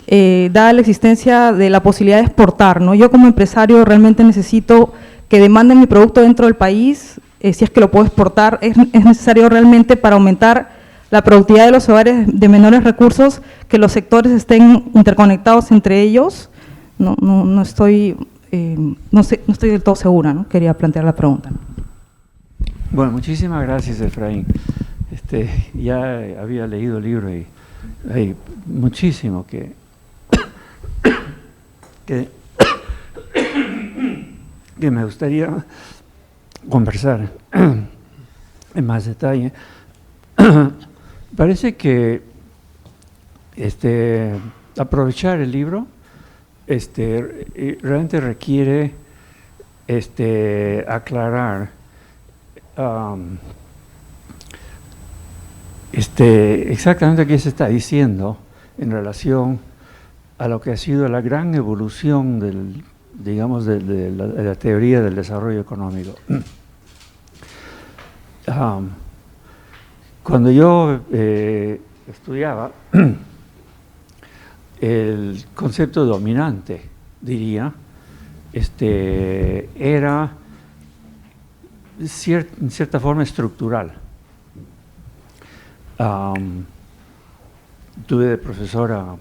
F: dada la existencia de la posibilidad de exportar, ¿no? Yo como empresario realmente necesito que demanden mi producto dentro del país, si es que lo puedo exportar, es necesario realmente para aumentar la productividad de los hogares de menores recursos, que los sectores estén interconectados entre ellos. No estoy del todo segura, ¿no? Quería plantear la pregunta.
G: Bueno, muchísimas gracias, Efraín. Ya había leído el libro y hay muchísimo que me gustaría conversar en más detalle. Parece que aprovechar el libro realmente requiere aclarar exactamente qué se está diciendo en relación a lo que ha sido la gran evolución de la teoría del desarrollo económico. Cuando yo estudiaba, el concepto dominante, diría, era en cierta forma estructural. Tuve de profesora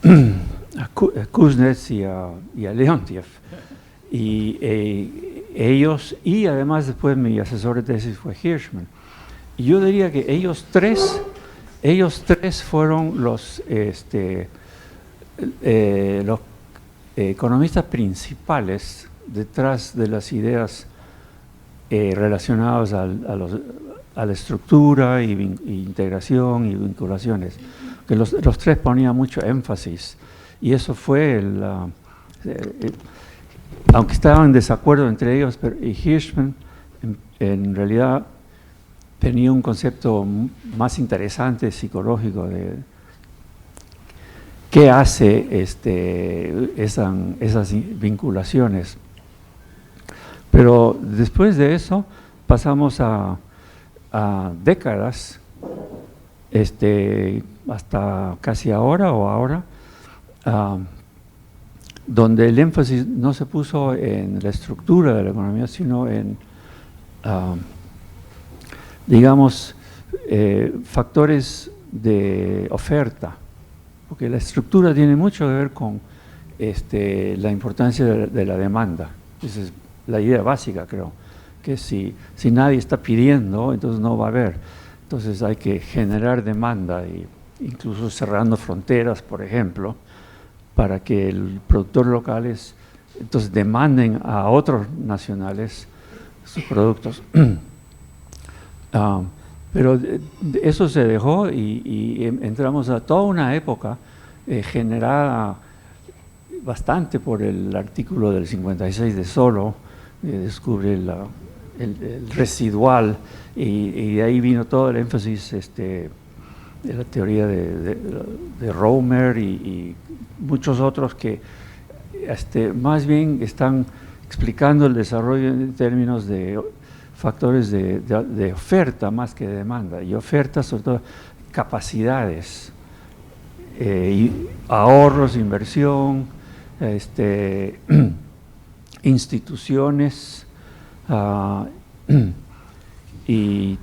G: a Kuznets y a Leontiev, y ellos, y además después mi asesor de tesis fue Hirschman. Y yo diría que ellos tres fueron los economistas principales detrás de las ideas relacionadas a la estructura y integración y vinculaciones, que los tres ponían mucho énfasis, y eso fue aunque estaban en desacuerdo entre ellos, y Hirschman en realidad tenía un concepto más interesante psicológico de qué hace esas vinculaciones. Pero después de eso pasamos a décadas, hasta casi ahora, donde el énfasis no se puso en la estructura de la economía, sino en digamos, factores de oferta, porque la estructura tiene mucho que ver con la importancia de la demanda. Esa es la idea básica, creo, que si nadie está pidiendo, entonces no va a haber. Entonces hay que generar demanda, incluso cerrando fronteras, por ejemplo, para que el productor locales entonces demanden a otros nacionales sus productos. Pero eso se dejó y entramos a toda una época generada bastante por el artículo del 56 de Solow, descubre el residual, y de ahí vino todo el énfasis de la teoría de Romer y muchos otros que más bien están explicando el desarrollo en términos de factores de oferta más que de demanda, y oferta sobre todo capacidades, y ahorros, inversión, instituciones, y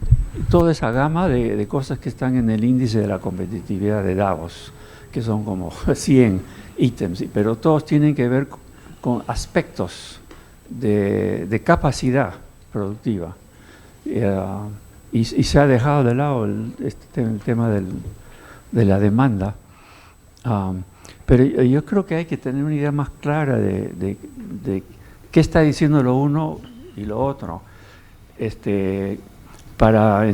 G: toda esa gama de cosas que están en el índice de la competitividad de Davos, que son como 100 ítems, pero todos tienen que ver con aspectos de capacidad productiva. Y se ha dejado de lado el tema de la demanda. Pero yo creo que hay que tener una idea más clara de qué está diciendo lo uno y lo otro, para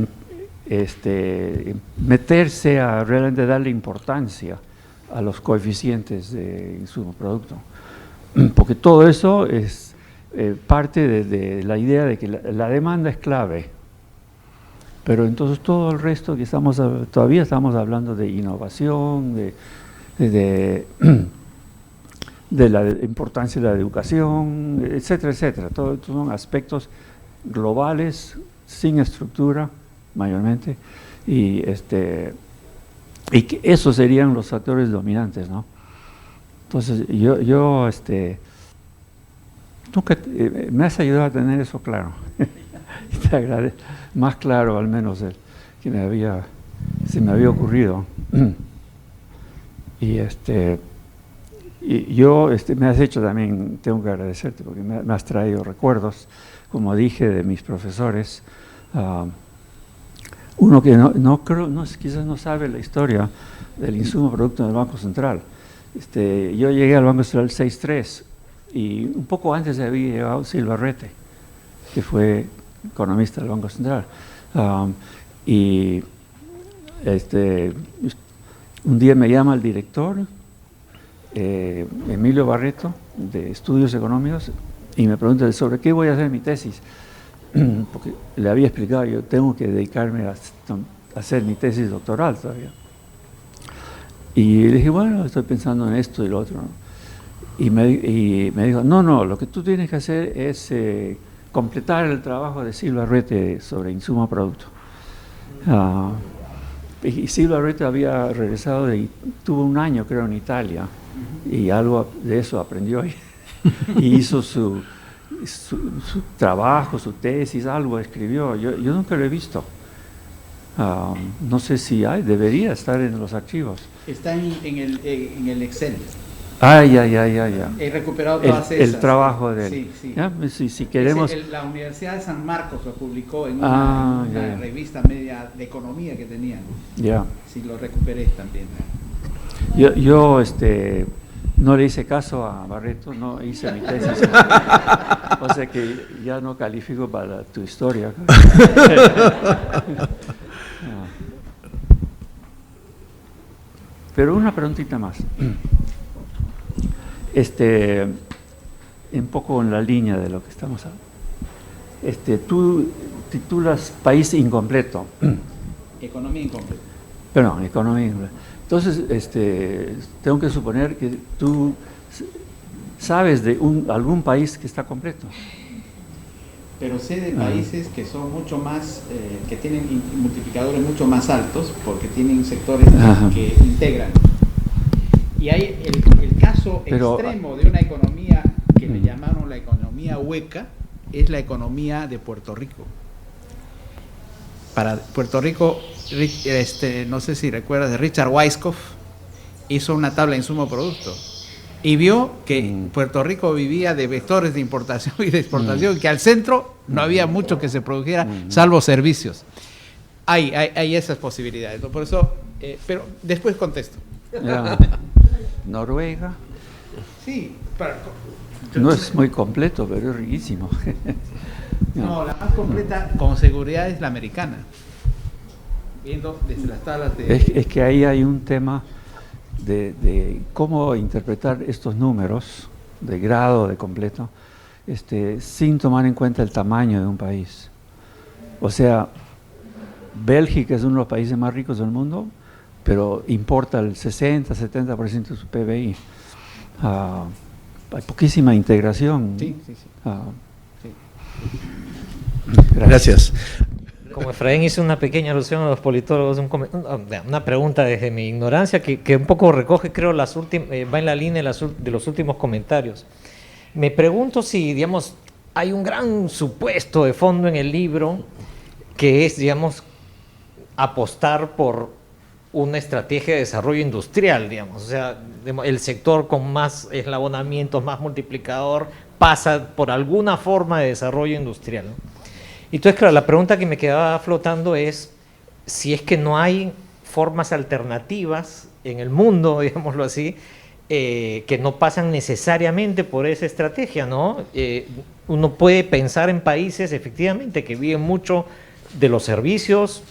G: meterse a realmente darle importancia a los coeficientes de insumo-producto. Porque todo eso es parte de la idea de que la demanda es clave. Pero entonces todo el resto que todavía estamos hablando de innovación, de la importancia de la educación, etcétera, etcétera. Todos son aspectos globales, sin estructura, mayormente, y que esos serían los factores dominantes, ¿no? Entonces, yo nunca me has ayudado a tener eso claro. Te agradezco, más claro al menos que se me había ocurrido. Y yo me has hecho también, tengo que agradecerte porque me has traído recuerdos, como dije, de mis profesores. Uno que quizás no sabe la historia del insumo producto del Banco Central. Yo llegué al Banco Central 6.3 y un poco antes había llegado Silva Rete, que fue economista del Banco Central. Un día me llama el director, Emilio Barreto, de Estudios Económicos, y me pregunta sobre qué voy a hacer mi tesis. Porque le había explicado, yo tengo que dedicarme a hacer mi tesis doctoral todavía. Y le dije, bueno, estoy pensando en esto y lo otro, ¿no? Y me dijo, no, lo que tú tienes que hacer es completar el trabajo de Silva Rete sobre insumo producto. Y Silva Rete había regresado tuvo un año creo en Italia, y algo de eso aprendió y hizo su trabajo, su tesis, algo escribió. Yo nunca lo he visto. No sé si debería estar en los archivos.
B: Está en el Excel.
G: Ya.
B: He recuperado todas esas.
G: El trabajo de él.
B: Sí, sí.
G: ¿Ya? Si queremos...
B: La Universidad de San Marcos lo publicó en una revista media de economía que tenían.
G: Ya.
B: Sí, lo recuperé también.
G: Yo no le hice caso a Barreto, no hice mi tesis. O sea que ya no califico para tu historia. Pero una preguntita más. Un poco en la línea de lo que estamos hablando. Tú titulas País Incompleto.
B: Economía incompleta.
G: Perdón, Economía Incompleta. Entonces, tengo que suponer que tú sabes de algún país que está completo.
B: Pero sé de países que son mucho más, que tienen multiplicadores mucho más altos, porque tienen sectores que integran. Y hay el caso extremo de una economía que le llamaron la economía hueca, es la economía de Puerto Rico. Para Puerto Rico, no sé si recuerdas, de Richard Weisskopf, hizo una tabla de insumo producto y vio que Puerto Rico vivía de vectores de importación y de exportación, que al centro no había mucho que se produjera, salvo servicios. Hay esas posibilidades, ¿no? Por eso, pero después contesto.
G: Noruega.
B: Sí,
G: no es muy completo, pero es riquísimo.
B: No, la más completa con seguridad es la americana. Viendo desde las tablas de...
G: Es que ahí hay un tema de cómo interpretar estos números de grado de completo, sin tomar en cuenta el tamaño de un país. O sea, Bélgica es uno de los países más ricos del mundo, pero importa el 60-70% de su PBI. Hay poquísima integración.
B: Sí.
A: Gracias.
H: Como Efraín hizo una pequeña alusión a los politólogos, una pregunta desde mi ignorancia que un poco recoge, creo, va en la línea de los últimos comentarios. Me pregunto si, digamos, hay un gran supuesto de fondo en el libro que es, digamos, apostar por una estrategia de desarrollo industrial, digamos. O sea, el sector con más eslabonamientos, más multiplicador, pasa por alguna forma de desarrollo industrial, ¿no? Entonces, claro, la pregunta que me quedaba flotando es si es que no hay formas alternativas en el mundo, digámoslo así, que no pasan necesariamente por esa estrategia, ¿no? Uno puede pensar en países, efectivamente, que viven mucho de los servicios,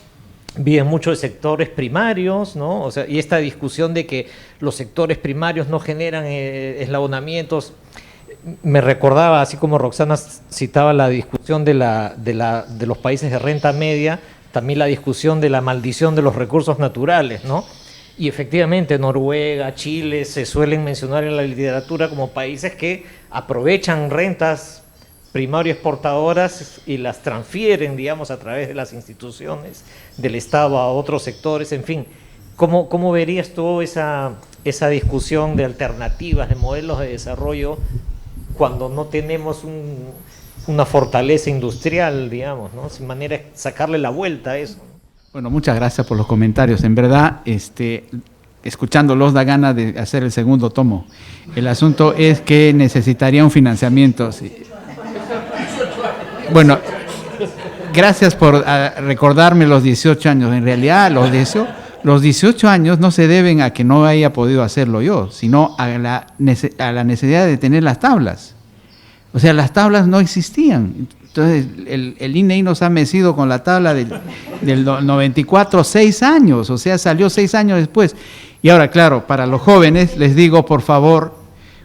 H: viven mucho de sectores primarios, ¿no? O sea, y esta discusión de que los sectores primarios no generan eslabonamientos, me recordaba, así como Roxana citaba la discusión de los países de renta media, también la discusión de la maldición de los recursos naturales, ¿no? Y efectivamente Noruega, Chile se suelen mencionar en la literatura como países que aprovechan rentas primario exportadoras y las transfieren, digamos, a través de las instituciones del Estado a otros sectores, en fin. ¿Cómo verías tú esa discusión de alternativas, de modelos de desarrollo, cuando no tenemos una fortaleza industrial, digamos, ¿no? Sin manera de sacarle la vuelta a eso?
B: Bueno, muchas gracias por los comentarios. En verdad, escuchándolos da ganas de hacer el segundo tomo. El asunto es que necesitaría un financiamiento. Sí. Bueno, gracias por recordarme los 18 años. En realidad, los 18 años no se deben a que no haya podido hacerlo yo, sino a la necesidad de tener las tablas. O sea, las tablas no existían. Entonces, el INEI nos ha mecido con la tabla del 94, 6 años, o sea, salió 6 años después. Y ahora, claro, para los jóvenes, les digo, por favor,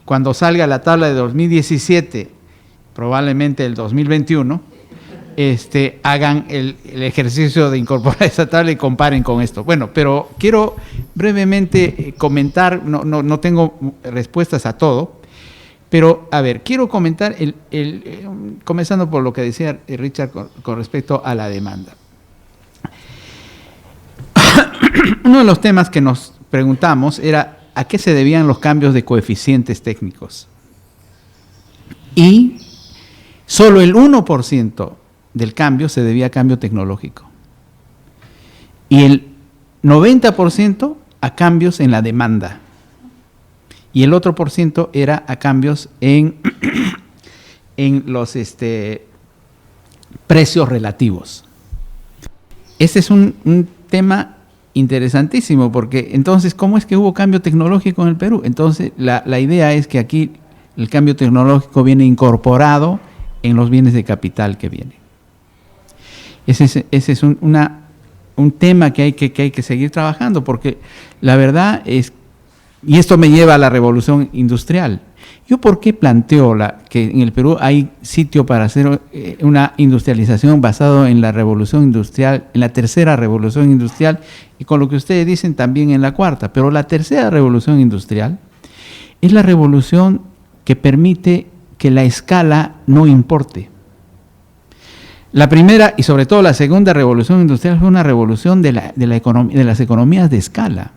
B: cuando salga la tabla de 2017, probablemente el 2021, hagan el ejercicio de incorporar esa tabla y comparen con esto. Bueno, pero quiero brevemente comentar, no tengo respuestas a todo, pero, a ver, quiero comentar, comenzando por lo que decía Richard con respecto a la demanda. Uno de los temas que nos preguntamos era a qué se debían los cambios de coeficientes técnicos. Y solo el 1% del cambio se debía a cambio tecnológico. Y el 90% a cambios en la demanda. Y el otro % era a cambios en los precios relativos. Este es un tema interesantísimo, porque entonces, ¿cómo es que hubo cambio tecnológico en el Perú? Entonces, la idea es que aquí el cambio tecnológico viene incorporado en los bienes de capital que vienen. Ese es un tema que hay que seguir trabajando, porque la verdad es, y esto me lleva a la revolución industrial. ¿Yo por qué planteo que en el Perú hay sitio para hacer una industrialización basado en la revolución industrial, en la tercera revolución industrial, y con lo que ustedes dicen también en la cuarta? Pero la tercera revolución industrial es la revolución que permite que la escala no importe. La primera y sobre todo la segunda revolución industrial fue una revolución de las economías de escala.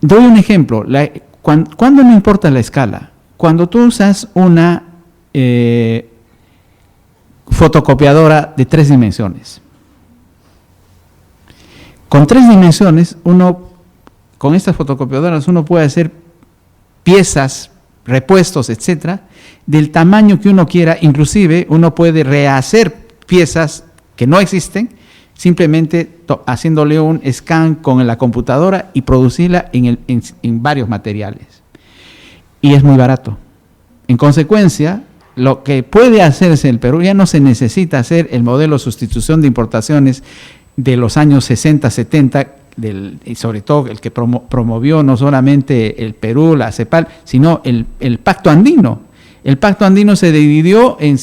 B: Doy un ejemplo. ¿Cuándo no importa la escala? Cuando tú usas una fotocopiadora de 3 dimensiones. Con 3 dimensiones, con estas fotocopiadoras uno puede hacer piezas, repuestos, etcétera, del tamaño que uno quiera. Inclusive uno puede rehacer piezas que no existen, simplemente haciéndole un scan con la computadora y producirla en varios materiales. Y es muy barato. En consecuencia, lo que puede hacerse en el Perú, ya no se necesita hacer el modelo de sustitución de importaciones de los años 60, 70, y sobre todo el que promovió no solamente el Perú, la CEPAL, sino el Pacto Andino. El Pacto Andino se dividió en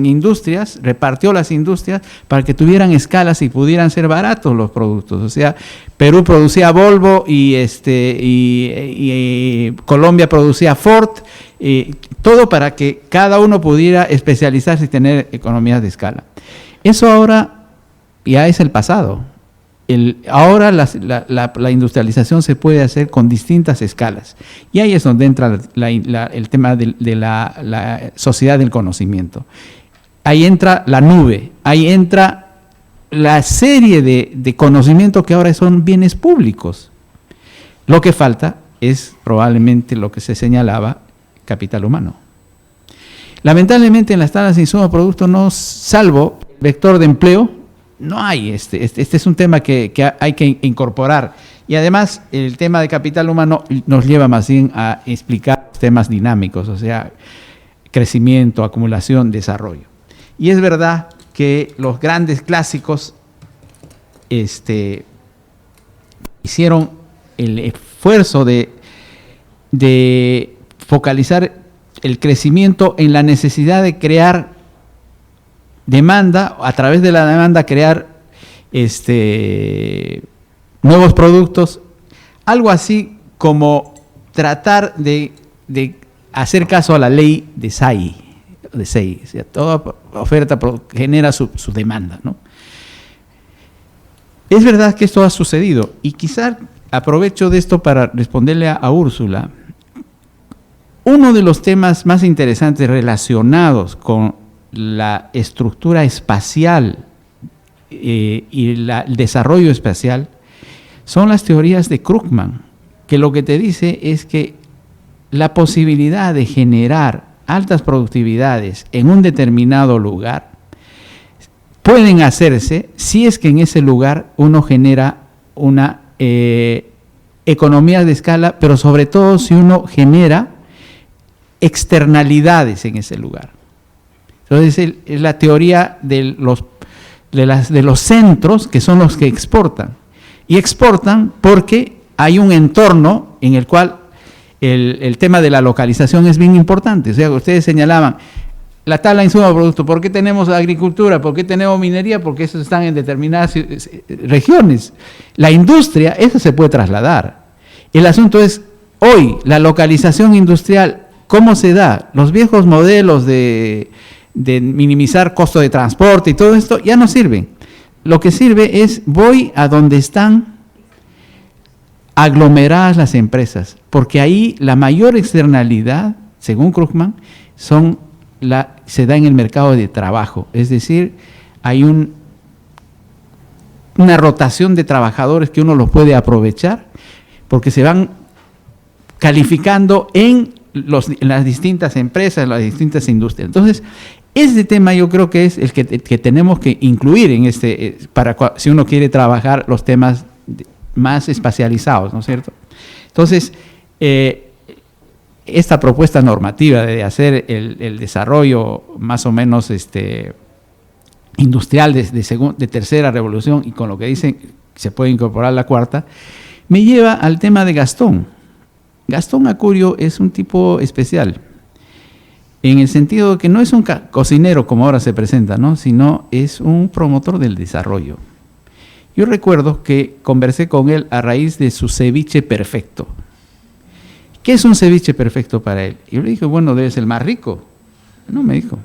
B: industrias, repartió las industrias para que tuvieran escalas y pudieran ser baratos los productos. O sea, Perú producía Volvo y Colombia producía Ford, todo para que cada uno pudiera especializarse y tener economías de escala. Eso ahora ya es el pasado. ahora la industrialización se puede hacer con distintas escalas. Y ahí es donde entra el tema de la sociedad del conocimiento. Ahí entra la nube, ahí entra la serie de conocimiento que ahora son bienes públicos. Lo que falta es probablemente lo que se señalaba, capital humano. Lamentablemente en las tablas de insumos productos, no, salvo vector de empleo, no hay. Este es un tema que hay que incorporar. Y además el tema de capital humano nos lleva más bien a explicar temas dinámicos, o sea, crecimiento, acumulación, desarrollo. Y es verdad que los grandes clásicos hicieron el esfuerzo de focalizar el crecimiento en la necesidad de crear demanda, a través de la demanda crear nuevos productos, algo así como tratar de hacer caso a la ley de SAI, o sea, toda oferta genera su demanda, ¿no? Es verdad que esto ha sucedido, y quizá aprovecho de esto para responderle a Úrsula. Uno de los temas más interesantes relacionados con la estructura espacial y el desarrollo espacial son las teorías de Krugman, que lo que te dice es que la posibilidad de generar altas productividades en un determinado lugar pueden hacerse si es que en ese lugar uno genera una economía de escala, pero sobre todo si uno genera externalidades en ese lugar. Entonces es la teoría de los centros, que son los que exportan. Y exportan porque hay un entorno en el cual el tema de la localización es bien importante. O sea, ustedes señalaban la tabla de insumos de producto. ¿Por qué tenemos agricultura? ¿Por qué tenemos minería? Porque esos están en determinadas regiones. La industria, eso se puede trasladar. El asunto es, hoy, la localización industrial, ¿cómo se da? Los viejos modelos de minimizar costo de transporte y todo esto ya no sirven. Lo que sirve es, voy a donde están aglomeradas las empresas, porque ahí la mayor externalidad, según Krugman, se da en el mercado de trabajo. Es decir, hay una rotación de trabajadores que uno los puede aprovechar, porque se van calificando en las distintas empresas, en las distintas industrias. Entonces, ese tema yo creo que es el que tenemos que incluir en si uno quiere trabajar los temas más espacializados, ¿no es cierto? Entonces, esta propuesta normativa de hacer el desarrollo más o menos industrial de tercera revolución, y con lo que dicen se puede incorporar la cuarta, me lleva al tema de Gastón. Gastón Acurio es un tipo especial, en el sentido de que no es un cocinero como ahora se presenta, ¿no? Sino es un promotor del desarrollo. Yo recuerdo que conversé con él a raíz de su ceviche perfecto. ¿Qué es un ceviche perfecto para él? Y yo le dije, bueno, debe ser el más rico. No, me dijo.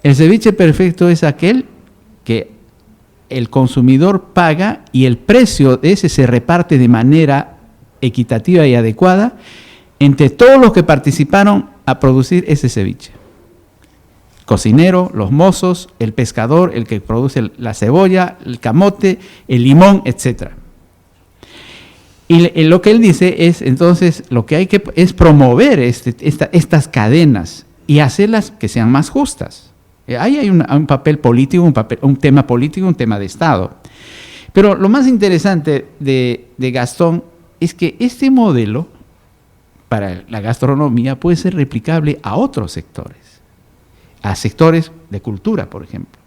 B: El ceviche perfecto es aquel que el consumidor paga y el precio de ese se reparte de manera equitativa y adecuada entre todos los que participaron a producir ese ceviche. El cocinero, los mozos, el pescador, el que produce la cebolla, el camote, el limón, etc. Y lo que él dice es, entonces, lo que hay que es promover estas cadenas y hacerlas que sean más justas. Ahí hay un papel político, un tema político, un tema de Estado. Pero lo más interesante de Gastón es que este modelo para la gastronomía puede ser replicable a otros sectores, a sectores de cultura, por ejemplo.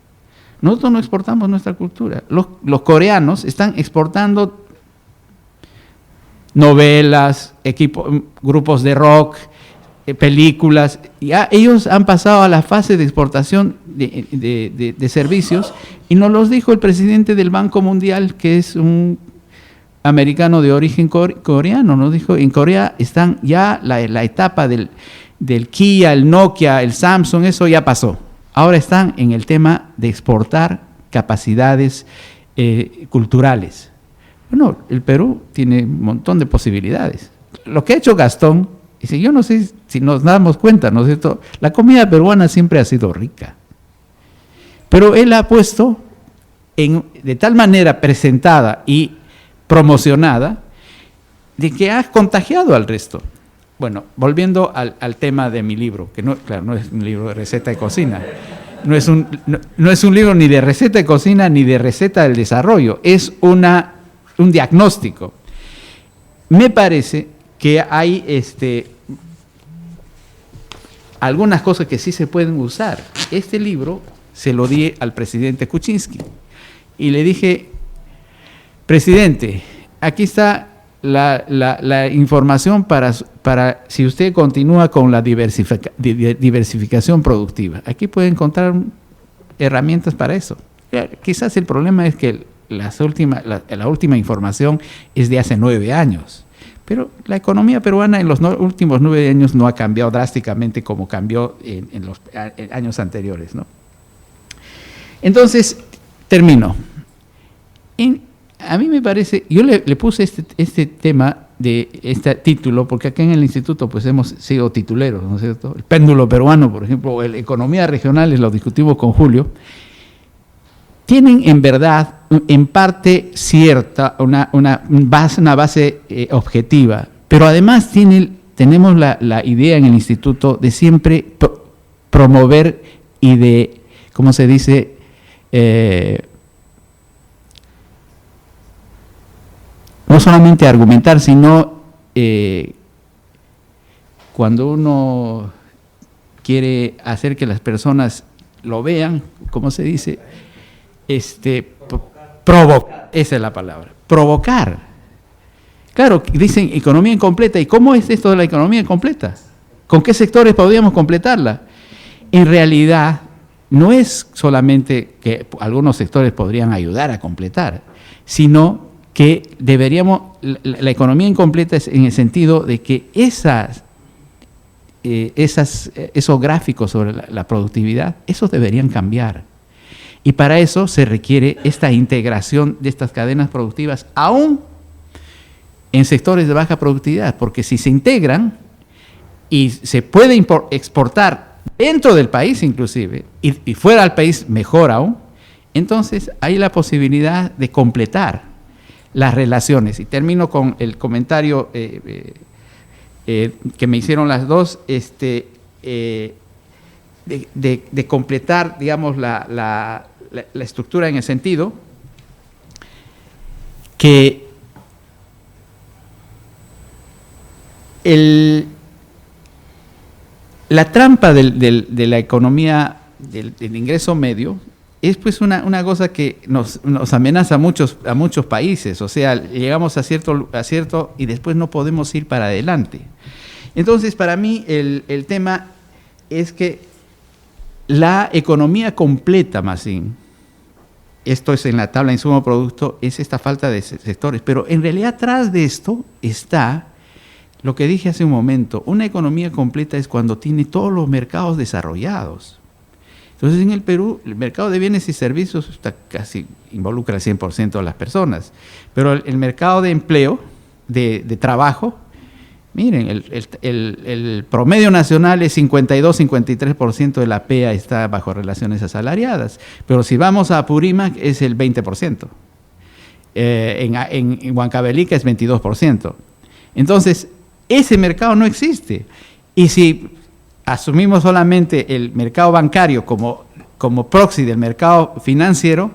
B: Nosotros no exportamos nuestra cultura. Los coreanos están exportando novelas, grupos de rock, películas. Ya ellos han pasado a la fase de exportación de servicios, y nos los dijo el presidente del Banco Mundial, que es un americano de origen coreano. Nos dijo, en Corea están ya la etapa del Kia, el Nokia, el Samsung, eso ya pasó. Ahora están en el tema de exportar capacidades culturales. Bueno, el Perú tiene un montón de posibilidades. Lo que ha hecho Gastón, dice, yo no sé si nos damos cuenta, ¿no es cierto? La comida peruana siempre ha sido rica, pero él ha puesto de tal manera presentada y promocionada de que ha contagiado al resto. Bueno, volviendo al tema de mi libro, que no, claro, no es un libro de receta de cocina, no es un libro ni de receta de cocina ni de receta del desarrollo, es un diagnóstico. Me parece que hay algunas cosas que sí se pueden usar. Este libro se lo di al presidente Kuczynski y le dije, presidente, aquí está la información para si usted continúa con la diversificación productiva. Aquí puede encontrar herramientas para eso. Quizás el problema es que la última información es de hace 9 años, pero la economía peruana en los últimos 9 años no ha cambiado drásticamente como cambió en los años anteriores, ¿no? Entonces, termino. A mí me parece, yo le puse este tema de este título, porque acá en el instituto pues hemos sido tituleros, ¿no es cierto? El péndulo peruano, por ejemplo, o la economía regional, lo discutimos con Julio, tienen en verdad, en parte cierta, una base objetiva, pero además tenemos la idea en el instituto de siempre promover y de, ¿cómo se dice?, no solamente argumentar, sino cuando uno quiere hacer que las personas lo vean, ¿cómo se dice? Provocar, esa es la palabra, provocar. Claro, dicen economía incompleta, ¿y cómo es esto de la economía incompleta? ¿Con qué sectores podríamos completarla? En realidad, no es solamente que algunos sectores podrían ayudar a completar, sino que la economía incompleta es en el sentido de que esos gráficos sobre la productividad, esos deberían cambiar. Y para eso se requiere esta integración de estas cadenas productivas, aún en sectores de baja productividad, porque si se integran y se puede exportar dentro del país inclusive, y fuera del país mejor aún, entonces hay la posibilidad de completar las relaciones. Y termino con el comentario que me hicieron las dos, de completar, digamos, la estructura en el sentido que la trampa de la economía del ingreso medio es pues una cosa que nos amenaza a muchos países. O sea, llegamos a cierto y después no podemos ir para adelante. Entonces, para mí el tema es que la economía completa, más bien, esto es en la tabla de insumo producto, es esta falta de sectores, pero en realidad atrás de esto está lo que dije hace un momento. Una economía completa es cuando tiene todos los mercados desarrollados. Entonces, en el Perú, el mercado de bienes y servicios casi involucra al 100% de las personas, pero el mercado de empleo, de trabajo, miren, el promedio nacional es 52-53% de la PEA está bajo relaciones asalariadas, pero si vamos a Apurímac es el 20%, en Huancavelica es 22%. Entonces, ese mercado no existe. Y si asumimos solamente el mercado bancario como proxy del mercado financiero,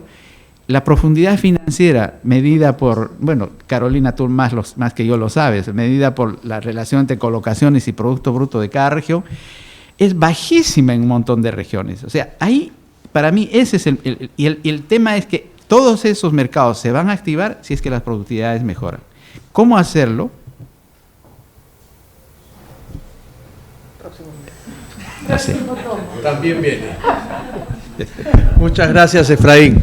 B: la profundidad financiera medida por, bueno, Carolina, tú más que yo lo sabes, medida por la relación entre colocaciones y Producto Bruto de cada región, es bajísima en un montón de regiones. O sea, ahí, para mí, ese es el tema es que todos esos mercados se van a activar si es que las productividades mejoran. ¿Cómo hacerlo?
A: También viene. Muchas gracias, Efraín.